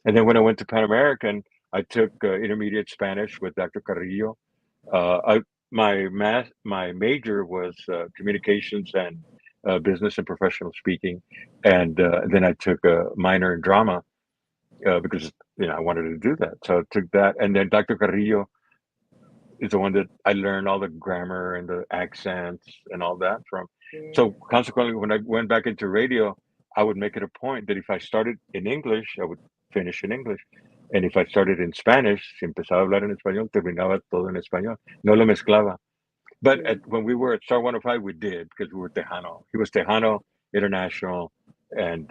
And then when I went to Pan American, I took intermediate Spanish with Dr. Carrillo. My major was communications and business and professional speaking, and then I took a minor in drama because I wanted to do that. So I took that, and then Dr. Carrillo is the one that I learned all the grammar and the accents and all that from. yeah, So consequently, when I went back into radio, I would make it a point that if I started in English, I would finish in English. And if I started in Spanish, si empezaba a hablar en español, terminaba todo en español. No lo mezclaba. But yeah, when we were at Star 105, we did because we were Tejano. He was Tejano, international, and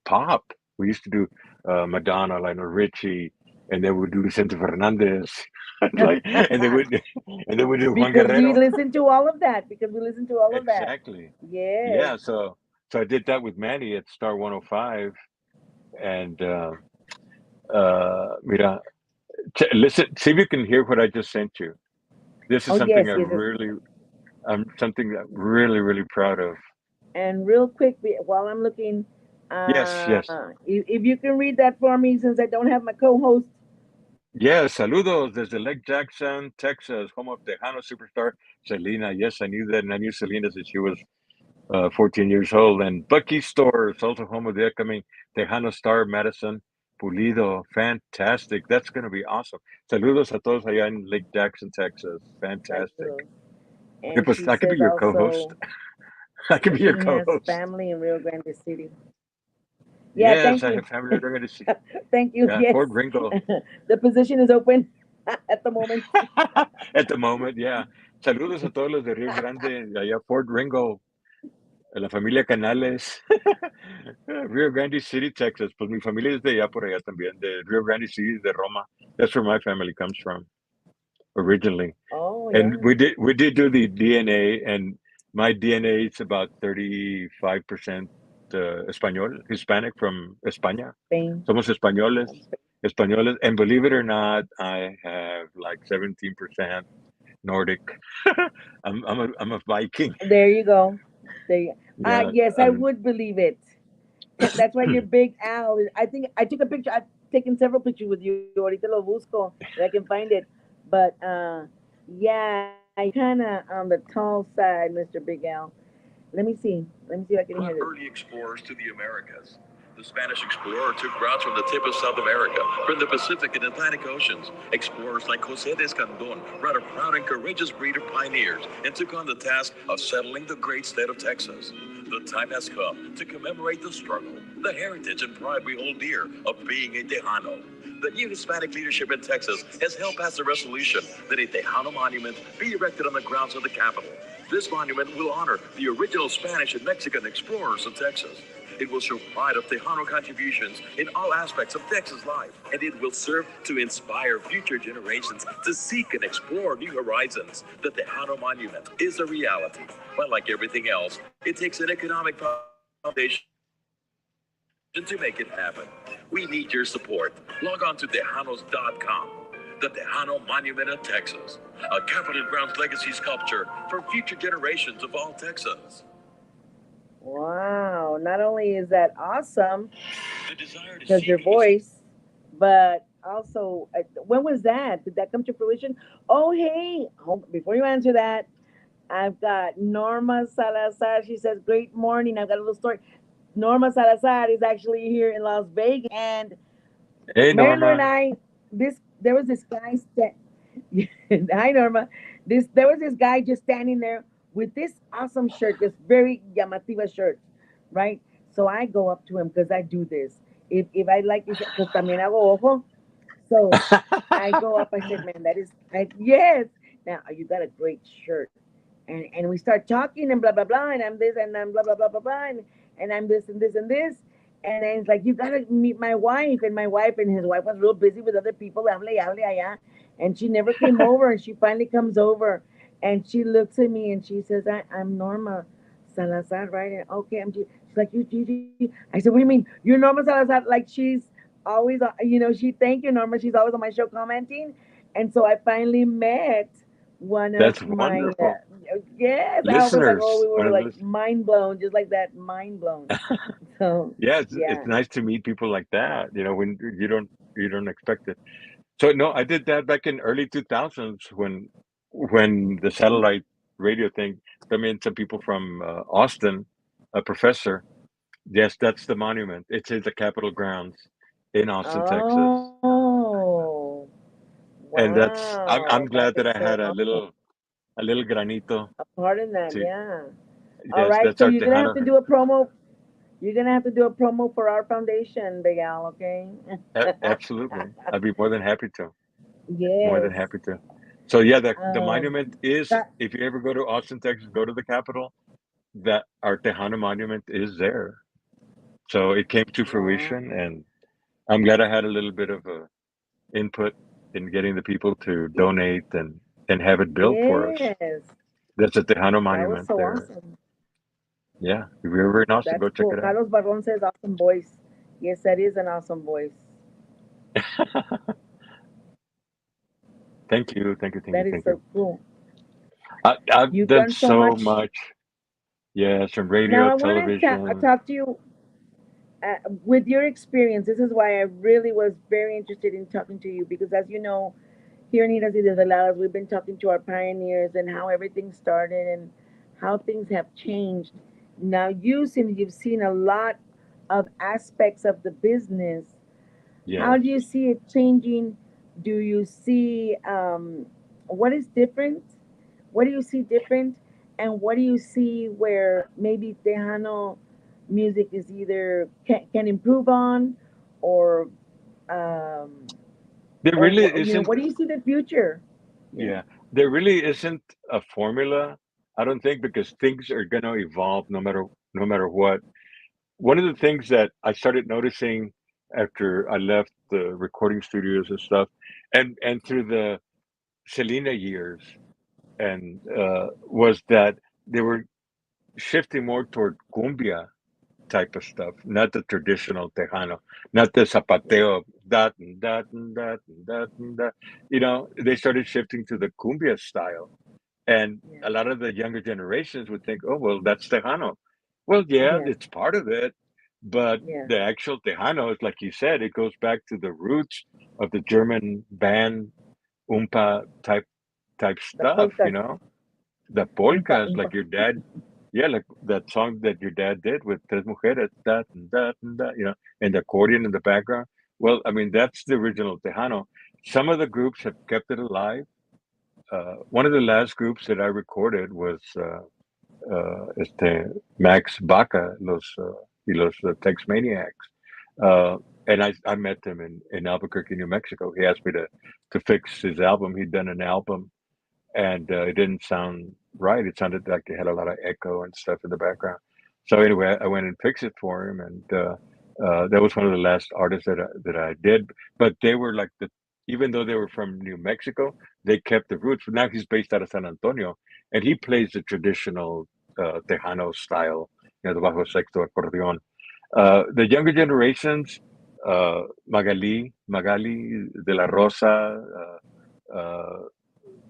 pop. We used to do Madonna, Lionel Richie, and then we do Vicente Fernandez, like, and then we and then we do Juan Because we Guerrero. listen to all of that. Because we listen to all of that. Exactly. Yes. Yeah. So I did that with Manny at Star 105, and mira, listen, see if you can hear what I just sent you. This is Oh something yes, yes, yes. something that I'm really, really proud of. And real quick, while I'm looking, Yes, yes. if you can read that for me, since I don't have my co-host. Yes, saludos desde Lake Jackson, Texas, home of Tejano superstar Selena. Yes, I knew that, and I knew Selena since she was 14 years old. And Bucky Stores, also home of the upcoming Tejano star Madison Pulido. Fantastic. That's going to be awesome. Saludos a todos allá en Lake Jackson, Texas. Fantastic. Saludos. Okay, And pues she I could be says your co-host. also I could be your she has co-host. family in Rio Grande City. Yeah, Yes, thank I you. have family right going to see. Thank you. Yeah, Yes. Fort Ringo. The position is open at the moment. At the moment, yeah. Saludos a todos los de Rio Grande, de allá Fort Ringo, a la familia Canales, Rio Grande City, Texas. Pues mi familia es de allá por allá también, de Rio Grande City, de Roma. That's where my family comes from originally. Oh And yeah. we did do the DNA, and my DNA is about 35% Español, Hispanic from España. Spain. Somos españoles, From Spain. españoles, and believe it or not, I have like 17% Nordic. I'm a Viking. There you go. There you Yeah. yes, I would believe it. That's why you're Big Al. I think I took a picture. I've taken several pictures with you. Ahorita lo busco that I can find it. But yeah, you're kind of on the tall side, Mr. Big Al. Let me see. Let me see if I can hear Brought this. early explorers to the Americas. The Spanish explorer took routes from the tip of South America, from the Pacific and Atlantic Oceans. Explorers like José de Escandón brought a proud and courageous breed of pioneers and took on the task of settling the great state of Texas. The time has come to commemorate the struggle, the heritage and pride we hold dear of being a Tejano. The new Hispanic leadership in Texas has helped pass a resolution that a Tejano monument be erected on the grounds of the Capitol. This monument will honor the original Spanish and Mexican explorers of Texas. It will show pride of Tejano contributions in all aspects of Texas life, and it will serve to inspire future generations to seek and explore new horizons. The Tejano Monument is a reality, but like everything else, it takes an economic foundation to make it happen. We need your support. Log on to Tejanos.com. The Tejano Monument of Texas, a Capitol Grounds legacy sculpture for future generations of all Texans. Wow. Not only is that awesome The desire to because your seek and voice, but also, when was that? Did that come to fruition? Oh, hey. Before you answer that, I've got Norma Salazar. She says, "Great morning." I've got a little story. Norma Salazar is actually here in Las Vegas, and Hey, Marilyn and Norma. I. This there was this guy. Hi, Norma. There was this guy just standing there with this awesome shirt, this very llamativa shirt, right? So I go up to him because I do this. If I like this, because también hago ojo. So I go up. I said, "Man, that is yes." Now you got a great shirt, and we start talking and blah blah blah, and I'm this and I'm blah blah blah blah blah, and I'm this and this and this, and then it's like you gotta meet my wife, and my wife and his wife was real busy with other people, hable y hable allá, and she never came over, and she finally comes over, and she looks at me and she says, I'm Norma Salazar, right? And okay, she's like you. I said, what do you mean? You're Norma Salazar? Like she's always, she thank you, Norma. She's always on my show commenting, and so I finally met one of That's my wonderful. yes. I was like, oh, Listeners, we one were of like those. mind blown, just like that, mind blown. So Yeah, it's yeah. nice to meet people like that, when you don't expect it. So no, I did that back in early 2000s when the satellite radio thing. I mean, some people from Austin, a professor. Yes, that's the monument. It's in the Capitol grounds in Austin, Texas. Oh, And I'm wow, that glad that is I so had a awesome. little granito A part in that, to yeah. All yes, right, that's so our you're gonna have Tejano. to do a promo. You're gonna have to do a promo for our foundation, Big Al. Okay. Absolutely. I'd be more than happy to. More than Yes. happy to. So yeah, the Um. monument is, That. if you ever go to Austin, Texas, go to the Capitol, that our Tejano monument is there. So it came to Wow. fruition, and I'm glad I had a little bit of a input in getting the people to donate and have it built for us. Yes, That's a Tejano that was monument so there. awesome. Yeah, if you're ever in Austin, That's go check cool. it out. Carlos Barron says awesome voice. Yes, that is an awesome voice. Thank you, thank you, thank you, That is thank you. so cool. I've You've done done so so much. much. Yes, from Now radio, I want to television. talk to you with your experience. This is why I really was very interested in talking to you because, as you know, here in Giras y Desveladas, we've been talking to our pioneers and how everything started and how things have changed. Now, since you've seen a lot of aspects of the business, how Yes. do you see it changing? Do you see what is different? What do you see different? And what do you see where maybe Tejano music is either can improve on or um, There really what isn't, do you see the future? Yeah, yeah, there really isn't a formula, I don't think, because things are going to evolve no matter what. One of the things that I started noticing after I left the recording studios and stuff, and through the Selena years, and was that they were shifting more toward cumbia type of stuff, not the traditional Tejano, not the yeah, zapateo, that and that and that and that and that. They started shifting to the cumbia style. And yeah, a lot of the younger generations would think, oh, well, that's Tejano. Well, yeah, yeah, it's part of it. But yeah. the actual Tejano is, like you said, it goes back to the roots of the German band, Oompa type The stuff, polkas, the umpa, polkas, umpa. like your dad, yeah, like that song that your dad did with Tres Mujeres, that and that and that, and the accordion in the background. Well, I mean, that's the original Tejano. Some of the groups have kept it alive. One of the last groups that I recorded was Max Baca, y los Tex Maniacs. And I met him in Albuquerque, New Mexico. He asked me to fix his album. He'd done an album and it didn't sound right. It sounded like it had a lot of echo and stuff in the background. So anyway, I went and fixed it for him, and that was one of the last artists that I did. But they were like even though they were from New Mexico, they kept the roots. But now he's based out of San Antonio, and he plays the traditional Tejano style, the bajo sexto accordion. The younger generations, Magali de la Rosa.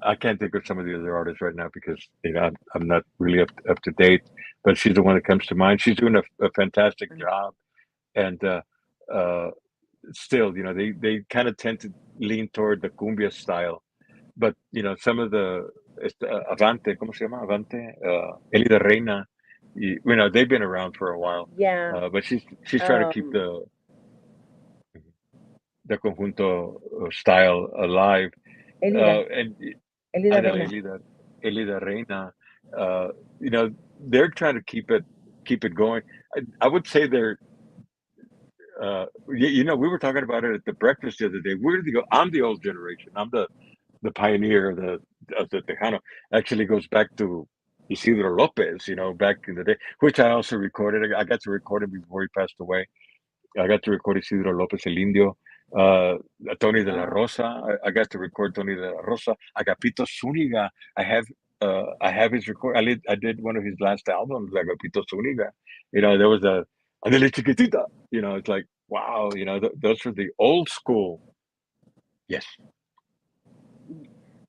I can't think of some of the other artists right now because I'm not really up to date, but she's the one that comes to mind. She's doing a fantastic job, and uh, still, they kind of tend to lean toward the cumbia style, but some of the Avante, ¿cómo se llama? Avante, Elida Reina, they've been around for a while, Yeah. but she's trying to keep Um, the conjunto style alive, Elida, and Elida Ándale, Reina. Elida Reina. Uh, they're trying to keep it going. I would say they're. We were talking about it at the breakfast the other day. I'm the old generation. I'm the pioneer of the Tejano. Actually, goes back to Isidro Lopez. Back in the day, which I also recorded. I got to record him before he passed away. I got to record Isidro Lopez El Indio, uh, Tony de la Wow. Rosa. I got to record Tony de la Rosa. Agapito Zuniga. I have his record. I did one of his last albums, Agapito Zuniga. There was a Andele Chiquitita. It's like wow. Those were the old school. Yes.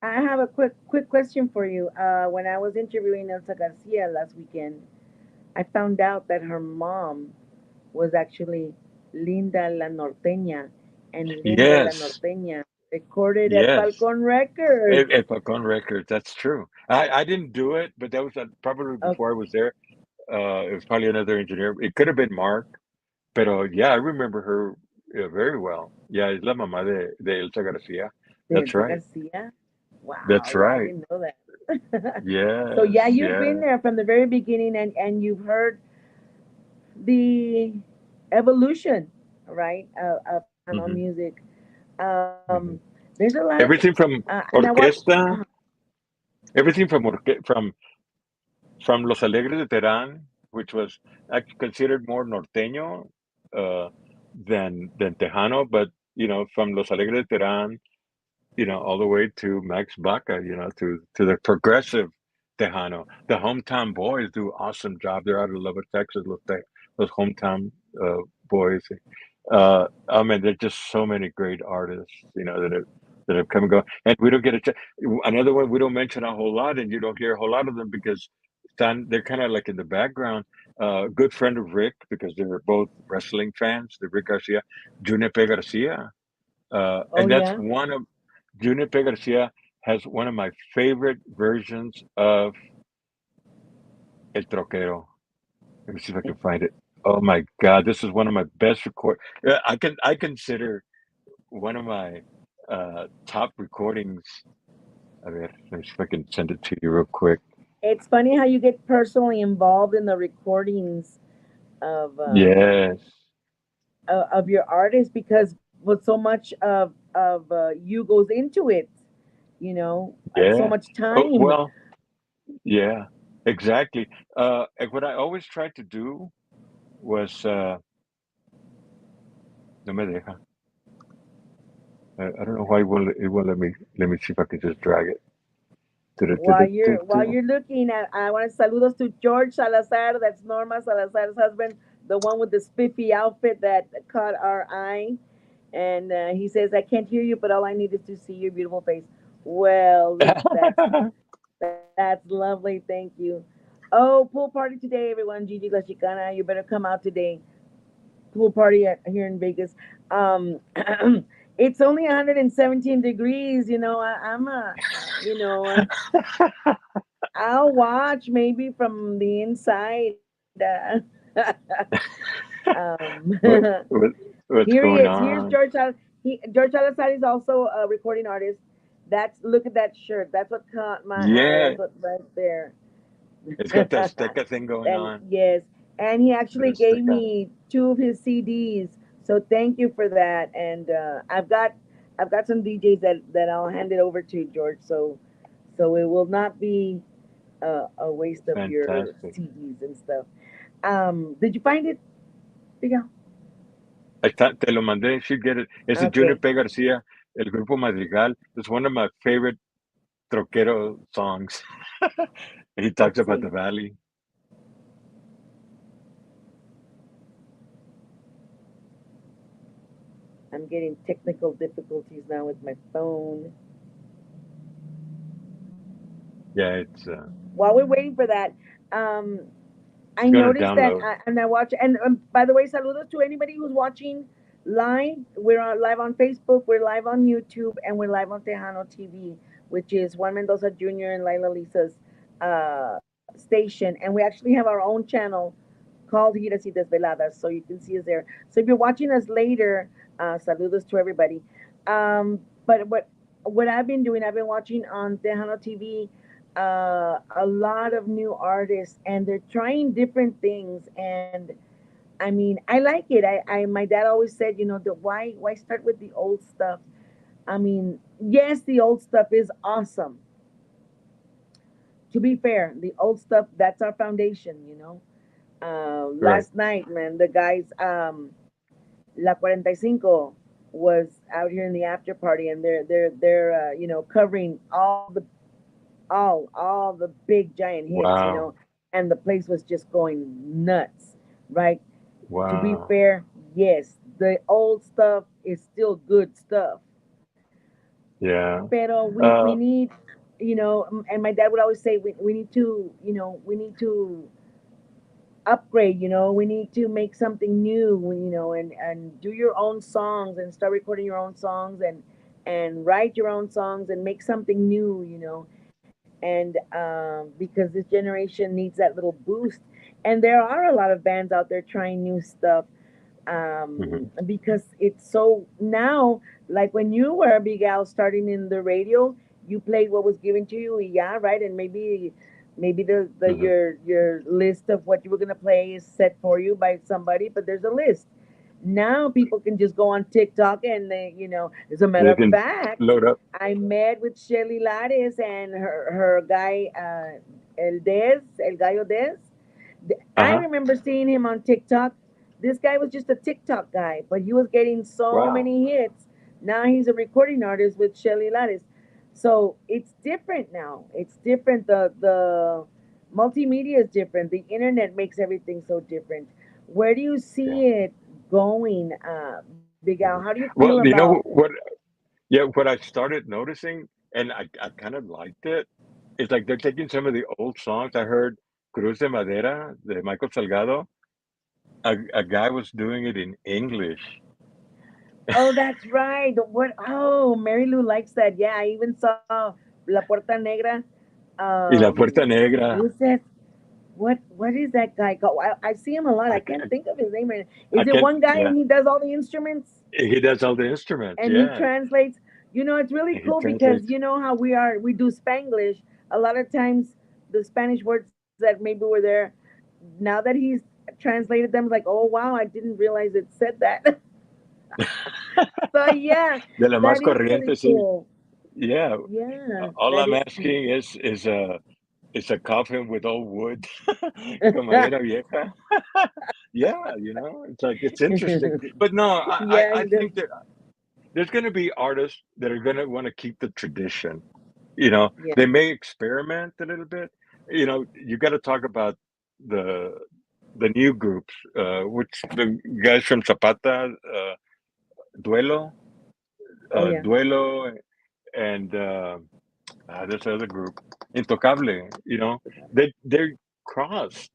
I have a quick question for you. When I was interviewing Elsa Garcia last weekend, I found out that her mom was actually Linda La Norteña, and Linda La Yes. Norteña recorded at Yes. Falcon Records. At Falcon Records. That's true. I didn't do it, but that was probably Okay. before I was there. It was probably another engineer. It could have been Mark. Pero yeah, I remember her very well. Yeah, es la mamá de Elsa Garcia. De That's Elsa right. Garcia. Wow, That's yeah, I right. didn't know that. So Yes, yeah, you've been yeah. there from the very beginning, and you've heard the evolution, right, of Tejano Hmm. music. Hmm. There's a lot of, Everything from and I watched. orquesta, everything from Los Alegres de Terán, which was considered more norteño uh, than Tejano, but from Los Alegres de Terán, all the way to Max Baca, to the progressive Tejano. The hometown boys do awesome job. They're out of Lubbock, Texas. Those hometown boys. I mean, there's just so many great artists, that have come and gone, and we don't get a chance. Another one we don't mention a whole lot, and you don't hear a whole lot of them because they're kind of like in the background. Good friend of Rick because they're both wrestling fans. The Rick Garcia, Junipe Garcia, Oh and that's yeah. one of Juniper Garcia has one of my favorite versions of El Troquero. Let me see if I can find it. Oh my God, this is one of my best record. I consider one of my top recordings. A ver, let me see if I can send it to you real quick. It's funny how you get personally involved in the recordings of Yes, of your artist because with so much of you goes into it, and so yeah. much Oh, time. well, yeah, exactly. And what I always tried to do was no me deja. I don't know why it won't let me see if I can just drag it. While you're looking at, I want to saludos to George Salazar. That's Norma Salazar's husband, the one with the spiffy outfit that caught our eye. And he says, "I can't hear you, but all I need is to see your beautiful face." Well, that's lovely. Thank you. Oh, pool party today, everyone. Gigi La Chicana, you better come out today. Pool party here in Vegas. Um, it's only 117 degrees. I'm I'll watch maybe from the inside. um, what, what what's Here he going is. Here's on? George Salazar is also a recording artist. Look at that shirt. That's what caught my eye. Yeah, That's what right there. it's got that Azteca thing going And on. yes, and he The actually gave Azteca. me two of his CDs. So thank you for that. And I've got some DJs that I'll hand it over to George. So it will not be a waste of your Fantastic. CDs and stuff. Did you find it, Miguel? Te lo mandé. You should get it. It's a Junior Okay. P. Garcia, El Grupo Madrigal. It's one of my favorite troquero songs. He talks Let's about see. the valley. I'm getting technical difficulties now with my phone. Yeah, it's While we're waiting for that, um, I it's gonna noticed that, download. and I watch, and by the way, saludos to anybody who's watching live. We're live on Facebook, we're live on YouTube, and we're live on Tejano TV, which is Juan Mendoza Jr. and Laila Lisa's station. And we actually have our own channel called Giras y Desveladas, so you can see us there. So if you're watching us later, saludos to everybody. But what I've been doing, I've been watching on Tejano TV a lot of new artists, and they're trying different things. And I mean, I like it. My dad always said, why start with the old stuff? I mean, yes, the old stuff is awesome. To be fair, the old stuff, that's our foundation. Right. Last night, man, the guys, La 45 was out here in the after party, and they're covering all the big giant hits, Wow. and the place was just going nuts, right? To be Wow. fair, yes, the old stuff is still good stuff, Yeah. pero we Uh, need, and my dad would always say we need to, upgrade. We need to make something new, and do your own songs and start recording your own songs and write your own songs and make something new, and because this generation needs that little boost. And there are a lot of bands out there trying new stuff, mhm. because it's so now, like when you were a big Al starting in the radio, you played what was given to you, yeah, right? And maybe the Mhm. your list of what you were going to play is set for you by somebody, but there's a list. Now people can just go on TikTok and as a matter They of can fact, load up. I met with Shelly Lares and her guy, El Gallo Des. I Uh-huh. remember seeing him on TikTok. This guy was just a TikTok guy, but he was getting so Wow. many hits Now he's a recording artist with Shelly Laris. So it's different now. It's different. The multimedia is different. The internet makes everything so different. Where do you Yeah. see it going, Big Al? How do you feel Well, you about? know what? Yeah, what I started noticing, and I kind of liked it, is like they're taking some of the old songs. I heard Cruz de Madera, the Michael Salgado. A guy was doing it in English. Oh, that's right. What? Oh, Mary Lou likes that. Yeah, I even saw La Puerta Negra. Y La Puerta Who's Negra. that? What is that guy called? I see him a lot. I I, can't I, think of his name right now. I Is it can't, one guy yeah. and he does all the instruments He does all the instruments, and he yeah. translates? You know, it's really He cool because translates. you know how we do Spanglish. A lot of times the Spanish words that maybe were there, now that he's translated them, like, oh wow, I didn't realize it said that. So yeah, De la más that is really corriente, sí. cool. Yeah. Yeah, All that I'm is. asking is a coffin with old wood, con madera vieja. Yeah, it's like it's interesting. But no, Yeah, I he does. think that there's going to be artists that are going to want to keep the tradition. Yeah, They may experiment a little bit. You got to talk about the the new groups, which the guys from Zapata, Duelo, oh yeah, Duelo, and there's another group, Intocable.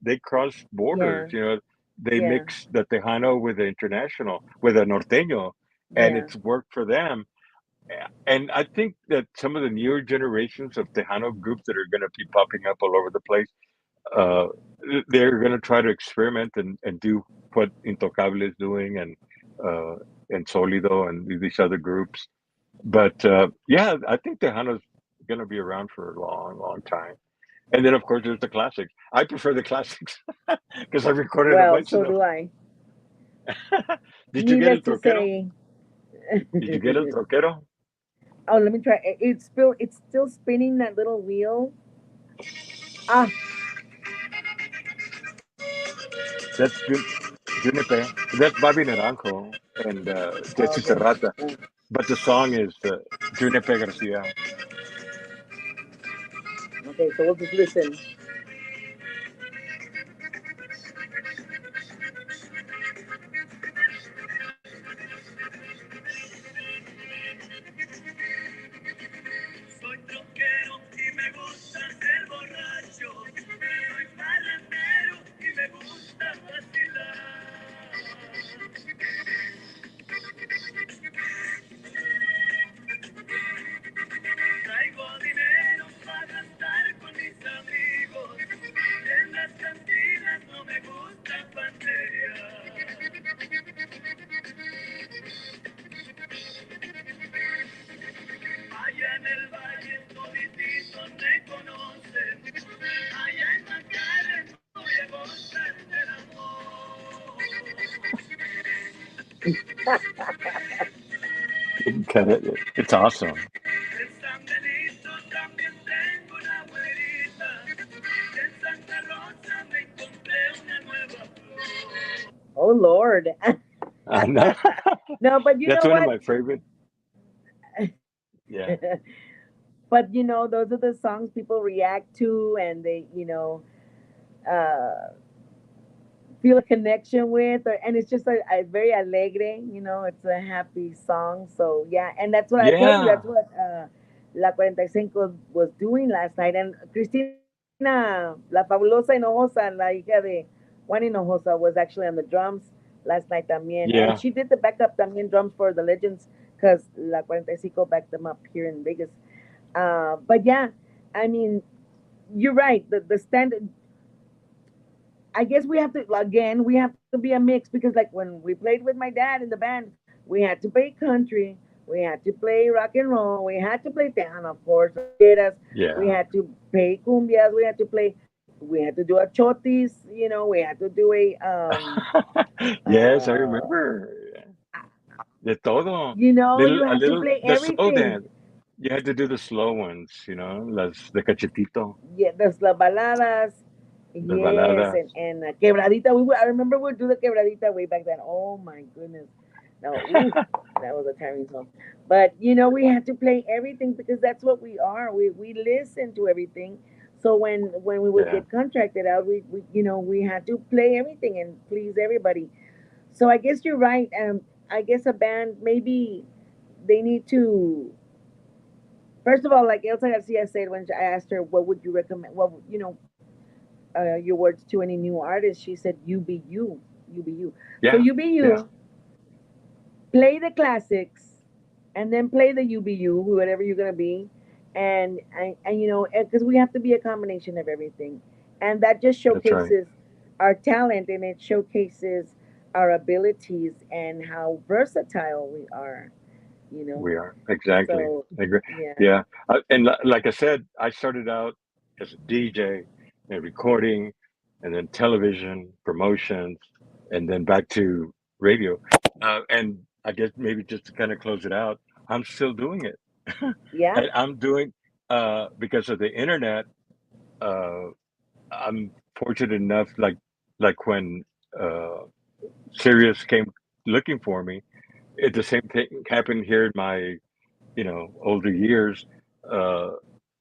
They cross borders. yeah, They yeah, mix the Tejano with the international, with the norteño, and yeah. it's worked for them. And I think that some of the newer generations of Tejano groups that are going to be popping up all over the place, uh, they're going to try to experiment and do what Intocable is doing, uh, and Solido and these other groups. But yeah, I think Tejano's going to be around for a long, long time. And then, of course, there's the classics. I prefer the classics because I recorded a Well, bunch of so them. do I. Did you get Needless El to Troquero? say, Did you get El Troquero? oh, let me try. It's still spinning that little wheel. Ah, That's Junipe. That's Bobby Naranjo and Jesse okay. Serrata. Uh, But the song is Junipe Garcia. okay, so we'll just listen. Soy troquero y me gusta ser borracho. Soy parrandero y me gusta vacilar. Traigo dinero para gastar con mis amigos. En las cantinas no me gusta pantería. Allá en el valle todititos me conocen. Allá en Macales voy a gozar del amor. It's awesome. En San Benito también tengo una güerita. En Santa Rosa me encontré una nueva flor. Oh Lord. I know. No, but you That's know one of what? my favorite. Yeah. But those are the songs people react to, and they, uh, feel a connection with, and it's just a very alegre. It's a happy song. So yeah, and that's what I told you. That's Yeah. what La 45 was doing last night. And Cristina, La Fabulosa Hinojosa, la hija de Juan Hinojosa, was actually on the drums last night también, and she Yeah. did the backup también drums for the Legends because La 45 backed them up here in Vegas. But yeah, I mean, you're right. The standard, I guess we have to, again, we have to be a mix because like when we played with my dad in the band, we had to play country, we had to play rock and roll, we had to play Tejano, of course, rancheras, we Yeah. had to play cumbias, we had to do a chotis, we had to do a Yes, I uh, remember. De todo. you A have to little, play the slow everything. dance. You had to do the slow ones, las de cachetito, Yeah, there's las baladas. las Yes, baladas. and quebradita. I remember we would do the quebradita way back then. Oh my goodness, No, ooh, that was a tiring song. But we had to play everything because that's what we are. We listen to everything. So when we would Yeah, get contracted out, we had to play everything and please everybody. So I guess you're right. I guess a band maybe they need to first of all, like Elsa Garcia said when I asked her, what would you recommend? What your words to any new artist? She said, "You be you, you be you." So yeah, you be yeah. you, play the classics, and then play the you be you, whatever you're gonna be, and because we have to be a combination of everything, and that just That's right. showcases our talent and it showcases our abilities and how versatile we are. You know, We are exactly. so I agree. yeah, Yeah, and like I said, I started out as a DJ and recording, and then television promotions, and then back to radio. And I guess maybe just to kind of close it out, I'm still doing it, yeah. and I'm doing because of the internet. Uh, I'm fortunate enough, like when uh, Sirius came looking for me. The same thing happened here in my older years. uh,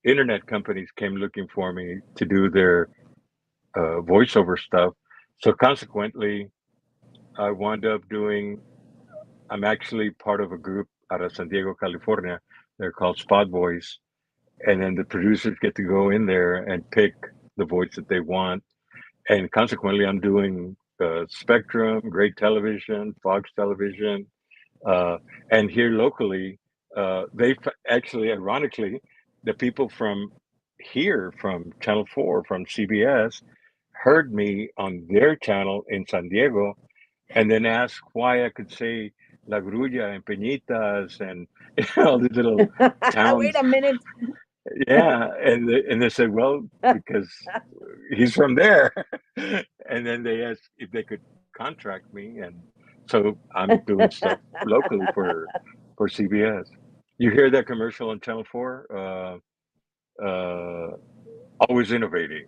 Internet companies came looking for me to do their voiceover stuff. So consequently, I wound up doing. I'm actually part of a group out of San Diego, California. They're called Spot Voice, and then the producers get to go in there and pick the voice that they want. And consequently, I'm doing Spectrum, Great Television, Fox Television, uh, and here locally, actually, ironically, the people from here, from Channel 4, from CBS, heard me on their channel in San Diego and then asked why I could say La Grulla and Peñitas and all these little Wait towns. a minute. Yeah. And they said, well, because he's from there. And then they asked if they could contract me. And so I'm doing stuff locally for CBS. You hear that commercial on Channel 4? Always innovating.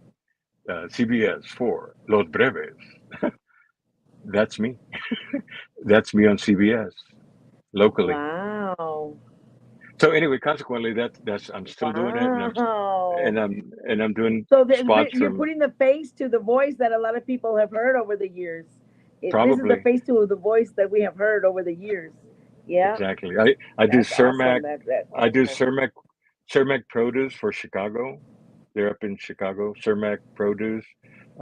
CBS 4, Los Breves. That's me. That's me on CBS locally. Wow. So anyway, consequently, that's I'm still doing it, and Wow. I'm doing So spots you're from putting the face to the voice that a lot of people have heard over the years. This is the probably face to the voice that we have heard over the years. Yeah, exactly. I do that's awesome. Cermac. That I do Cermac Produce for Chicago. They're up in Chicago. Cermac Produce.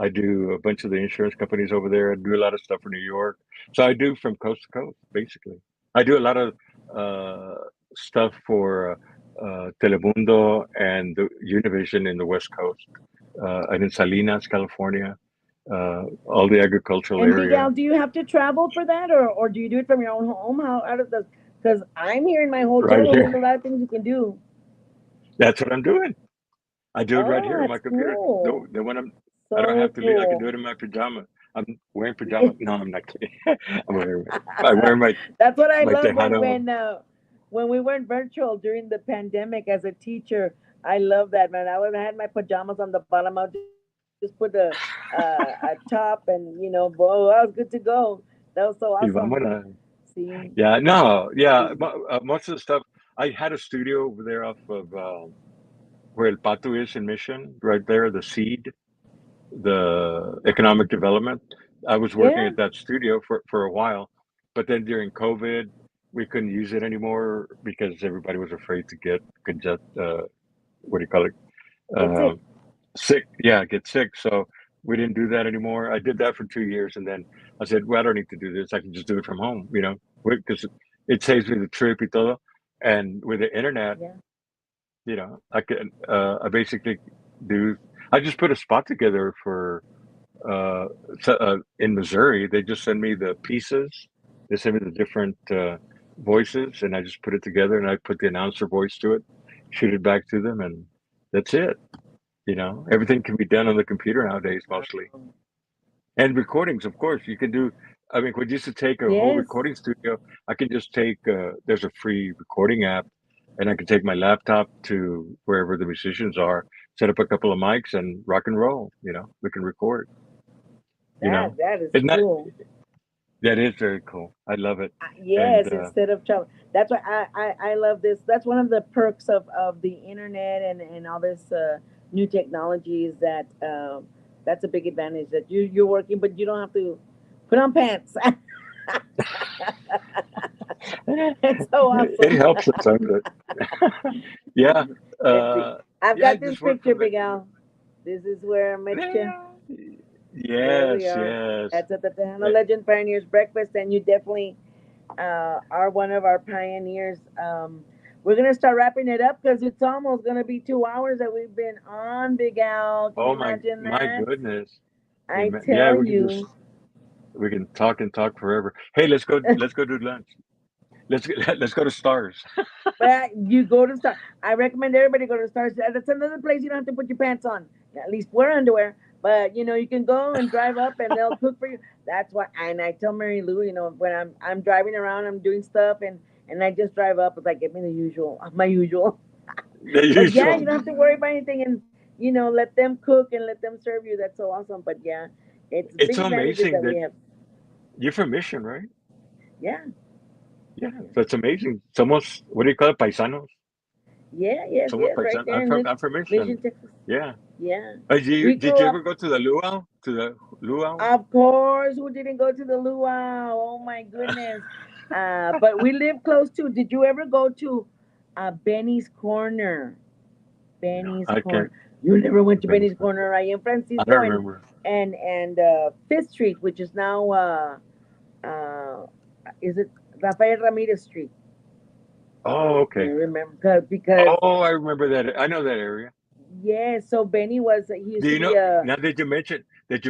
I do a bunch of the insurance companies over there. I do a lot of stuff for New York. So I do from coast to coast, basically. I do a lot of uh, stuff for Telemundo and the Univision in the West Coast, and in Salinas, California, all the agricultural And area Miguel, do you have to travel for that, or do you do it from your own home? How does the Because I'm here in my hotel right room. There's a here. lot of things you can do. That's what I'm doing. I do it right Oh, here on my that's computer. cool. The one I don't have So to leave. I can do cool. it in my pajama. I'm wearing pajama. No, I'm not kidding. I wear That's what I my love Tejano. when we went virtual during the pandemic as a teacher. I love that, man. I had my pajamas on the bottom. I'll just put a top and boy, I was good to go. That was so Y awesome. vámonos. See, Yeah, no, yeah. see. Most of the stuff. I had a studio over there off of where El Pato is in Mission, right there, the Seed, the economic development. I was working Yeah, at that studio for a while, but then during COVID, we couldn't use it anymore because everybody was afraid to get conject. What do you call it? get Uh, sick. Sick. Yeah, get sick. So we didn't do that anymore. I did that for 2 years, and then I said, "Well, I don't need to do this. I can just do it from home." Because it saves me the trip y todo. And with the internet, Yeah. I can. I basically do. I just put a spot together for uh, in Missouri. They just send me the pieces. They send me the different voices, and I just put it together, and I put the announcer voice to it, shoot it back to them, and that's it. Everything can be done on the computer nowadays, mostly. Wow. And recordings, of course, you can do. I mean, we used to take a whole Yes. recording studio. I can just take. There's a free recording app, and I can take my laptop to wherever the musicians are, set up a couple of mics, and rock and roll. We can record. You know, That is isn't that cool. That is very cool. I love it. And Yes, instead of travel. That's why I love this. That's one of the perks of the internet and all this new technologies that that's a big advantage that you're working, but you don't have to put on pants. It's so it awesome. helps us out. Yeah. Let's see. Uh, I've yeah, I got this just work picture, from it. Big Al. This is where I met you. Yeah. There we Yes, are. yes. That's at the Tejano Eh, Legend Pioneers Breakfast, and you definitely are one of our pioneers. We're gonna start wrapping it up because it's almost gonna be 2 hours that we've been on, Big Al. Can you Oh imagine my that? goodness. I Yeah, tell you. we can talk and talk forever. Hey, let's go do lunch. Let's let's go to Stars. But you go to Star. I recommend everybody go to Stars. That's another place you don't have to put your pants on. At least wear underwear. But you can go and drive up, and they'll cook for you. That's why. And I tell Mary Lou, when I'm driving around, I'm doing stuff, and I just drive up. It's like give me the usual, my usual. The But yeah, usual. you don't have to worry about anything, and let them cook and let them serve you. That's so awesome. But yeah, it's It's big so advantages amazing that that we have. you're from Mission, right? Yeah, Yeah, yeah, that's amazing. Somos, what do you call it? Paisanos. yeah, yes, Somos yes, right paisanos. there in I'm from Mission, Mission. Texas. Yeah. Yeah, we Did grew you up. ever go to the luau? To the luau? Of course, who didn't go to the luau? Oh my goodness. But we live close to. Did you ever go to Benny's Corner? No, Benny's I Corner. can't. You never went to Venice. Benny's Corner, right? In I don't Francisco remember. and Fifth Street, which is now uh, is it Rafael Ramirez Street? Oh, You okay. remember because Oh, I remember that. I know that area. yeah. So Benny he used Do to you be know? a Now that you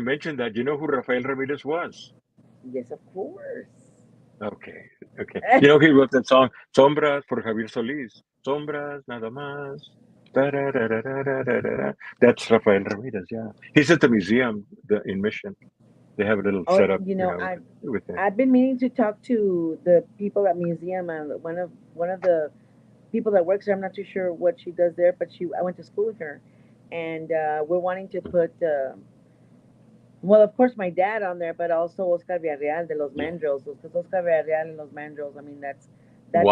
mentioned that, you know who Rafael Ramirez was? yes, of course. Okay, okay. You know he wrote that song "Sombras" for Javier Solís. Sombras, nada más. Da-da-da-da-da-da-da-da. That's Rafael Ramirez. Yeah, he's at the museum in Mission. They have a little Oh, setup, with him. I've been meaning to talk to the people at museum. One of the people that works there. I'm not too sure what she does there, but I went to school with her, and we're wanting to put well, of course, my dad on there, but also Oscar Villarreal de los Yeah. Mandrills, because Oscar Villarreal and los Mandrills. I mean, that's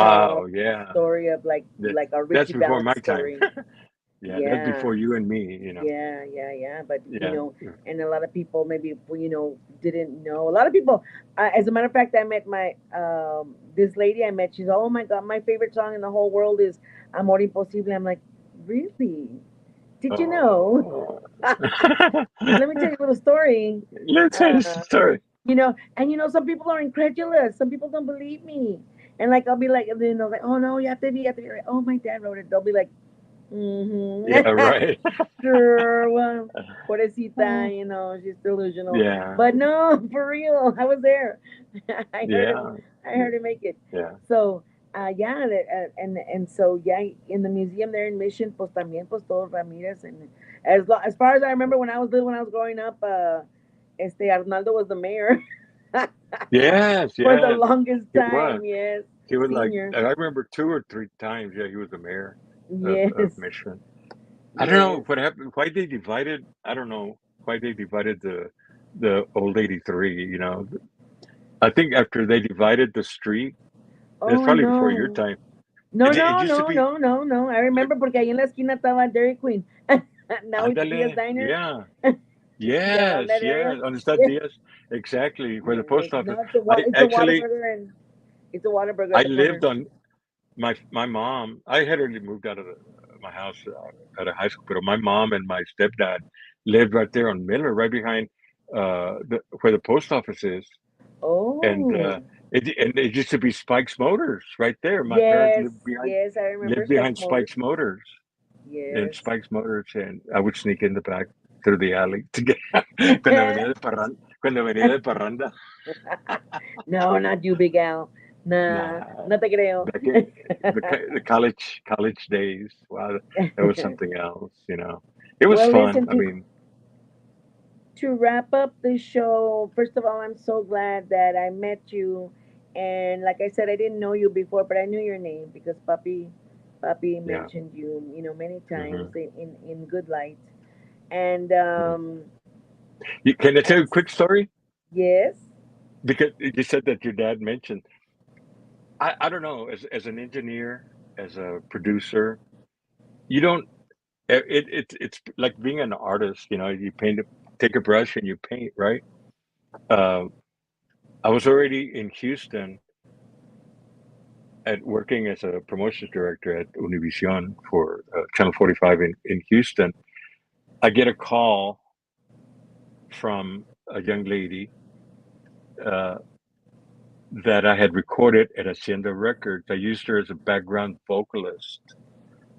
our Wow. own Yeah. story of That like our that's Richie before Valens my time. story. Yeah, that's Yeah, before you and me. yeah, yeah, yeah. But Yeah. and a lot of people maybe didn't know. A lot of people. As a matter of fact, I met my this lady I met. She's oh my god, my favorite song in the whole world is Amor Imposible. I'm like, really? Did you know? Oh. Let me tell you a little story. Let's say the Uh, story. and some people are incredulous. Some people don't believe me. And like I'll be like, like, oh no, you have to be right. Oh, my dad wrote it. They'll be like, Yeah, mm-hmm. right. Sure, well, pobrecita, she's delusional. Yeah, But no, for real, I was there. I heard him. yeah, I yeah, heard him make it. yeah. So, yeah, and so yeah, in the museum there in Mission, pues también pues todos Ramirez and as far as I remember when I was little, when I was growing up, Arnaldo was the mayor Yes, for the yes. longest He was. time. Yes, He was like, senior. I remember 2 or 3 times. Yeah, he was the mayor of Yes, Mission. I don't know yes. what happened. Why they divided? I don't know why they divided the old 83. I think after they divided the street, it's Oh, I probably before your know. time. No, It no, used to no, be no, no, no. I like, remember porque ahí en la esquina estaba Dairy Queen. Now it's Diaz ándale, Diner. yeah, Around yes, that area. yes. On the Yeah. Diaz, exactly, where the Yes. post office. No, I it's a actually Whataburger and it's a Whataburger I at the corner. lived on my mom. I had already moved out of my house out of high school, but my mom and my stepdad lived right there on Miller, right behind where the post office is, and Oh, it used to be Spike's Motors right there. My parents yes, yes. I remember lived Spike's behind Motors. Spike's Motors and Yes. Spike's Motors, and I would sneak in the back through the alley to get cuando venía de parranda. No, not you, Big Al. Nah, Nah, no te creo. back in the college days. Wow, that was something else. It was Well, fun. listen I mean, to wrap up the show, first of all, I'm so glad that I met you. And like I said, I didn't know you before, but I knew your name because Papi yeah. mentioned you, many times Hmm. in good light. And Can I tell you and a quick story? yes, because you said that your dad mentioned. I don't know. As an engineer, as a producer, you don't. It's like being an artist. You know, you paint. Take a brush and you paint, right? Uh, I was already in Houston at working as a promotions director at Univision for Channel 45 in Houston. I get a call from a young lady uh, that I had recorded at Hacienda Records. I used her as a background vocalist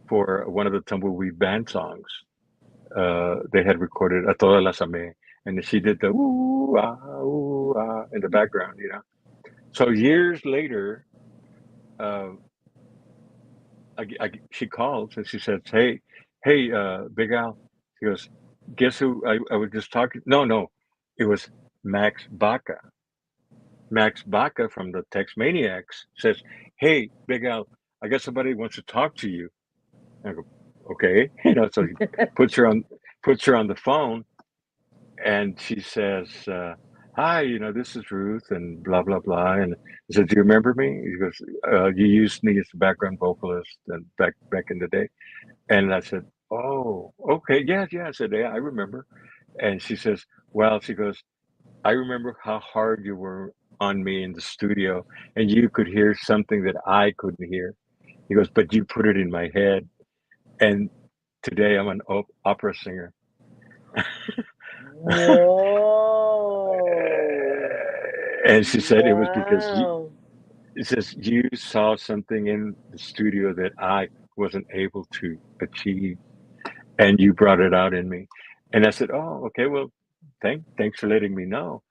for one of the Tumbleweed Band songs. They had recorded A Todas Las Amé, and she did the ooh ah in the background, you know. So years later, uh, she calls and she says, hey, Big Al. She goes, guess who I was just talking? No, no, it was Max Baca. Max Baca from the Tex Maniacs says, hey, Big Al, I guess somebody wants to talk to you. I go, okay, you know. So he puts her on puts her on the phone, and she says, "Hi, you know, this is Ruth, and blah blah blah." And I said, "Do you remember me?" He goes, "You used me as a background vocalist, and back in the day." And I said, "Oh, okay, yeah, yeah." I said, "Yeah, I remember." And she says, "Well," she goes, "I remember how hard you were on me in the studio, and you could hear something that I couldn't hear." He goes, "But you put it in my head, and today I'm an opera singer." Whoa. And she said it was because Wow. it says you saw something in the studio that I wasn't able to achieve, and you brought it out in me. And I said, "Oh, okay. Well, thanks for letting me know."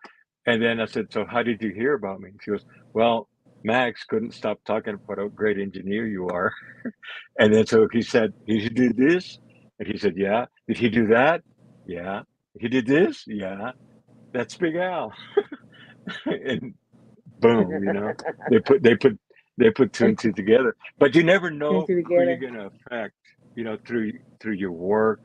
And then I said, "So how did you hear about me?" She goes, "Well, Max couldn't stop talking about what a great engineer you are." And then so he said, "Did he do this?" And he said, "Yeah." "Did he do that?" "Yeah." "He did this?" "Yeah." "That's Big Al." And boom, you know, they put they put they put two and two together. But you never Two and know two who you're together. gonna affect, you know, through your work,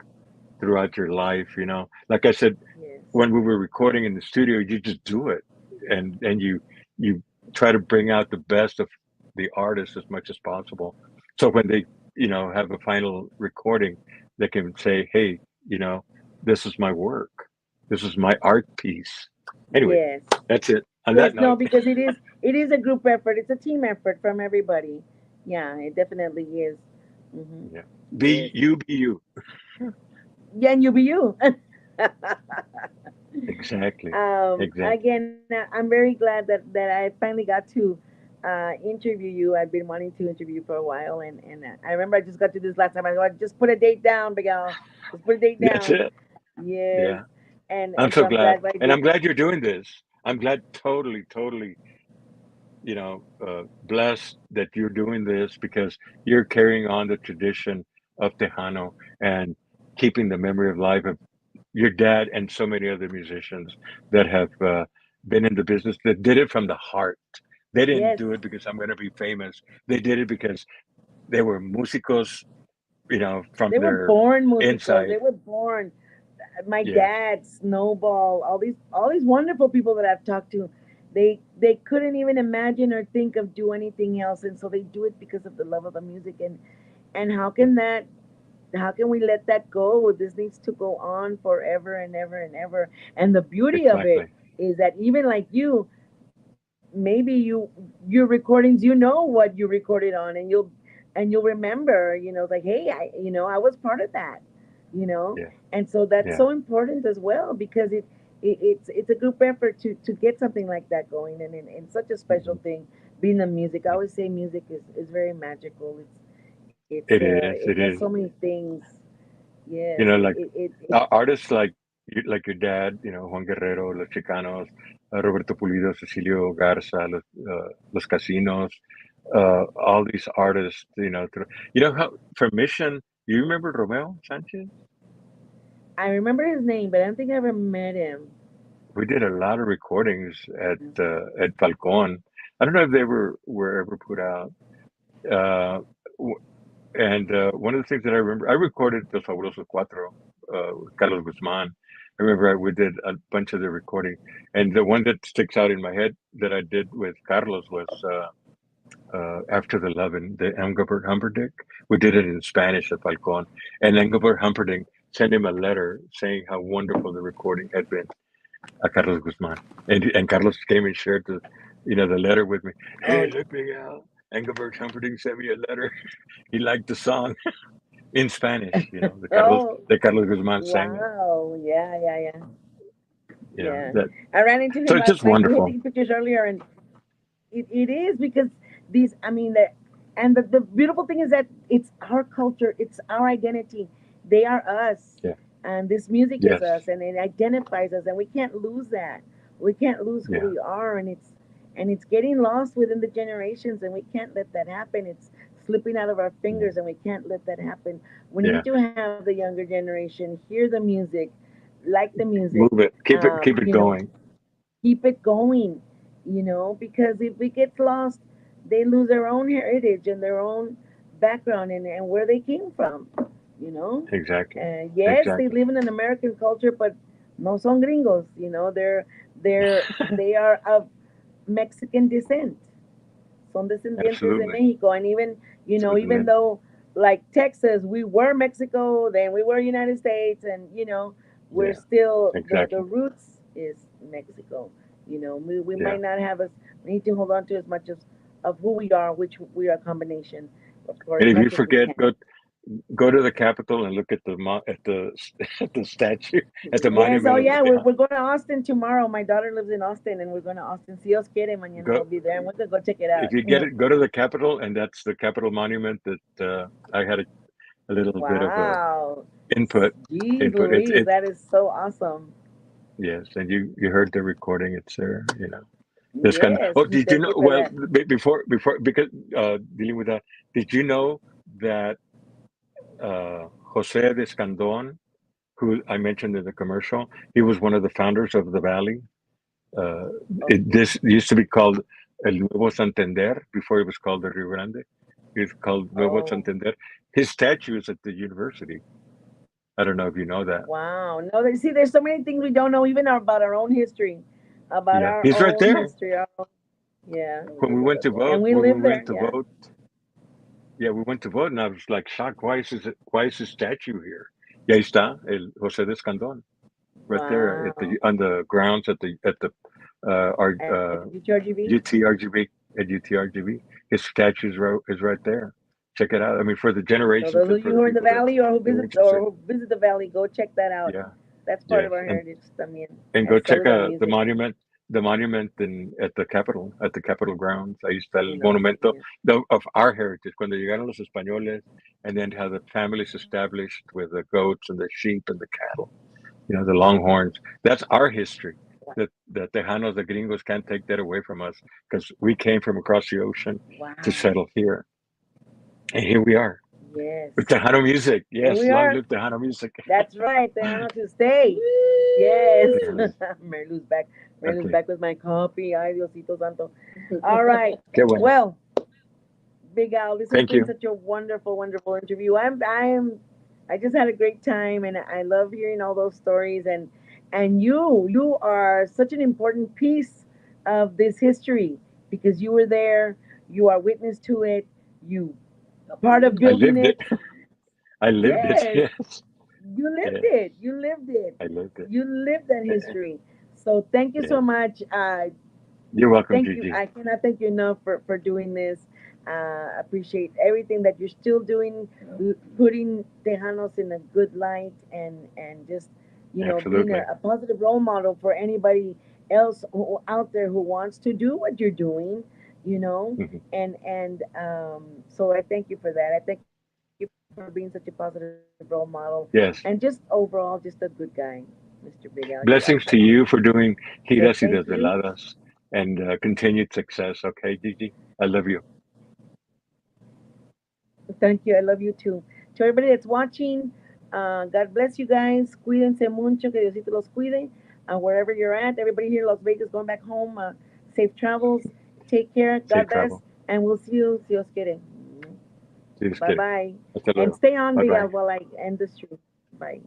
throughout your life, you know. Like I said, Yes. when we were recording in the studio, you just do it, and you try to bring out the best of the artist as much as possible. So when they, you know, have a final recording, they can say, "Hey, you know, this is my work. This is my art piece." Anyway, Yes. that's it. On Yes, that no, note, because it is a group effort. It's a team effort from everybody. Yeah, it definitely is. Hmm. yeah, Yes. be you. Yeah, and you be you. Exactly, exactly. Again, I'm very glad that I finally got to interview you. I've been wanting to interview you for a while, and I remember I just got to this last time. I go, just put a date down, Big Al. Just put a date That's down. it. Yes, Yeah. I'm and so so I'm glad. glad I And did. I'm glad you're doing this. I'm glad totally, you know, blessed that you're doing this because you're carrying on the tradition of Tejano and keeping the memory of life of your dad and so many other musicians that have been in the business that did it from the heart. They didn't Yes, do it because I'm going to be famous. They did it because they were músicos, you know, from they were their born musicals. inside. They were born. My Yes, dad, Snowball, all these wonderful people that I've talked to, they couldn't even imagine or think of do anything else, and so they do it because of the love of the music. And how can we let that go? This needs to go on forever and ever and ever. And the beauty of it exactly. is that even like you, maybe your recordings, you know what you recorded on, and you'll remember, like, hey, I was part of that, Yeah, and so that's yeah. so important as well because it's a group effort to get something like that going, and such a special Mhm. thing being the music. I always say music is very magical. It It is. It has so is. many things. Yes, You know, like it artists like your dad, you know, Juan Guerrero, Los Chicanos, Roberto Pulido, Cecilio Garza, Los Casinos, all these artists, you know, you know how for Mission, you remember Romeo Sanchez? I remember his name, but I don't think I ever met him. We did a lot of recordings at Falcon. I don't know if they were ever put out. Uh, w- and one of the things that I remember, I recorded Los Fabulosos Cuatro, with Carlos Guzman. I remember we did a bunch of the recording, and the one that sticks out in my head that I did with Carlos was After the Lovin', the Engelbert Humperdinck. We did it in Spanish at Falcon, and Engelbert Humperdinck sent him a letter saying how wonderful the recording had been, Carlos Guzman, and Carlos came and shared the letter with me. Hey, Oh, look, Miguel, Engelbert Humperdinck sent me a letter. He liked the song in Spanish. oh, The Carlos Guzman sang it. wow. Yeah, yeah, yeah. Yeah. That I ran into so him it's last just night. We were wonderful. taking pictures earlier, and it is because these, I mean, the beautiful thing is that it's our culture, it's our identity. They are us, Yeah. and this music is Yes. us, and it identifies us, and we can't lose that. We can't lose who Yeah. we are, and it's getting lost within the generations, and we can't let that happen. It's slipping out of our Yeah. fingers, and we can't let that happen. We need Yeah. to have the younger generation hear the music, like the music, Move it. Keep it going. keep it going, because if it gets lost, they lose their own heritage and their own background and where they came from, you know. Exactly. Yes, they Exactly. live in an American culture, but no son gringos, they are of Mexican descent. Son descendientes de Absolutely. Mexico. And even, even Absolutely. though, like Texas, we were Mexico, then we were United States, and, we're Yeah. still, the Exactly. roots is Mexico. We Yeah. might not have us, we need to hold on to as much of who we are, which we are a combination, for And as if you much as we forget, can. go to the Capitol and look at at the statue, at the Yes, oh monument of the yeah, we're, Tejano. we're going to Austin tomorrow. My daughter lives in Austin, and we're going to Austin. Si Dios quiere, mañana Go we'll be there, and we're going to go check it if out. you get it, go to the Capitol, and that's the Capitol monument that I had a little bit of a Wow. input. Jeez Input. Louise, It's that is so awesome. yes, and you heard the recording. It's there. This kind of. Yes, Oh, and did you thank know? you for Well, that. before because dealing with that, did you know that Jose de Escandon, who I mentioned in the commercial, he was one of the founders of the Valley. Uh, Oh, this used to be called El Nuevo Santander before it was called the Rio Grande. It's called Nuevo oh, Santander. His statue is at the university. I don't know if you know that. wow. No, see, there's so many things we don't know, even about our own history, about Yeah, our he's right own there. history. Yeah, When we went to vote, and we when we live there. went to Yeah. vote, yeah, we went to vote, and I was like shocked. Why is his statue here? Y ahí está el José de Escandón, right there at Wow. the on the grounds at the At the UTRGV. UTRGB at UTRGB. His statue is right there. Check it out. I mean, for the So generations those and of you for who the are in the people that valley are interested. who visit the valley, go check that out. Yeah. That's part of Yes. our heritage también, And go as well check as our the music. monument at the Capitol grounds. Ahí está el In Austin, monumento yeah. of our heritage. Cuando llegaron los españoles, and then how the families established with the goats and the sheep and the cattle. The Longhorns. That's our history. The Tejanos, the Gringos can't take that away from us because we came from across the ocean to Wow. settle here, and here we are Yes. with Tejano music. Here Yes, we long are. live Tejano music. That's right. They have to stay. Yes. Yes. Marilu's back. Marilu's Okay. back with my coffee. Ay, Diosito Santo. All right. Qué bueno. Well, Big Al, this has Thank been you. such a wonderful, wonderful interview. I just had a great time, and I love hearing all those stories. And you are such an important piece of this history because you were there, you are witness to it, you are part of I building lived it. it. I lived it. Yes, Yes. you lived Yes. it. You lived it. I lived it. You lived that Eh, history. So thank you so Yes. much. You're welcome, Thank you. Gigi. I cannot thank you enough for doing this. Appreciate everything that you're still doing, putting Tejanos in a good light, and just being Absolutely. a positive role model for anybody else out there who wants to do what you're doing. You know, Mhm. and so I thank you for that. I thank you for being such a positive role model, and just overall, Yes. just a good guy, Mr. Big Al. You are such a good Blessings guy. to you for doing So Giras thank y you. Desveladas and continued success. Okay, Gigi? I love you. Thank you. I love you too. To everybody that's watching, God bless you guys. Cuídense mucho. Que Diosito los cuide. Wherever you're at, everybody here in Las Vegas going back home, safe travels. Take care. Safe God bless. travel. And we'll see you, si Dios quiere. Si Dios Bye quiere. bye. Hasta And luego. stay on, Bye Big bye. Al, while I end the stream. Bye.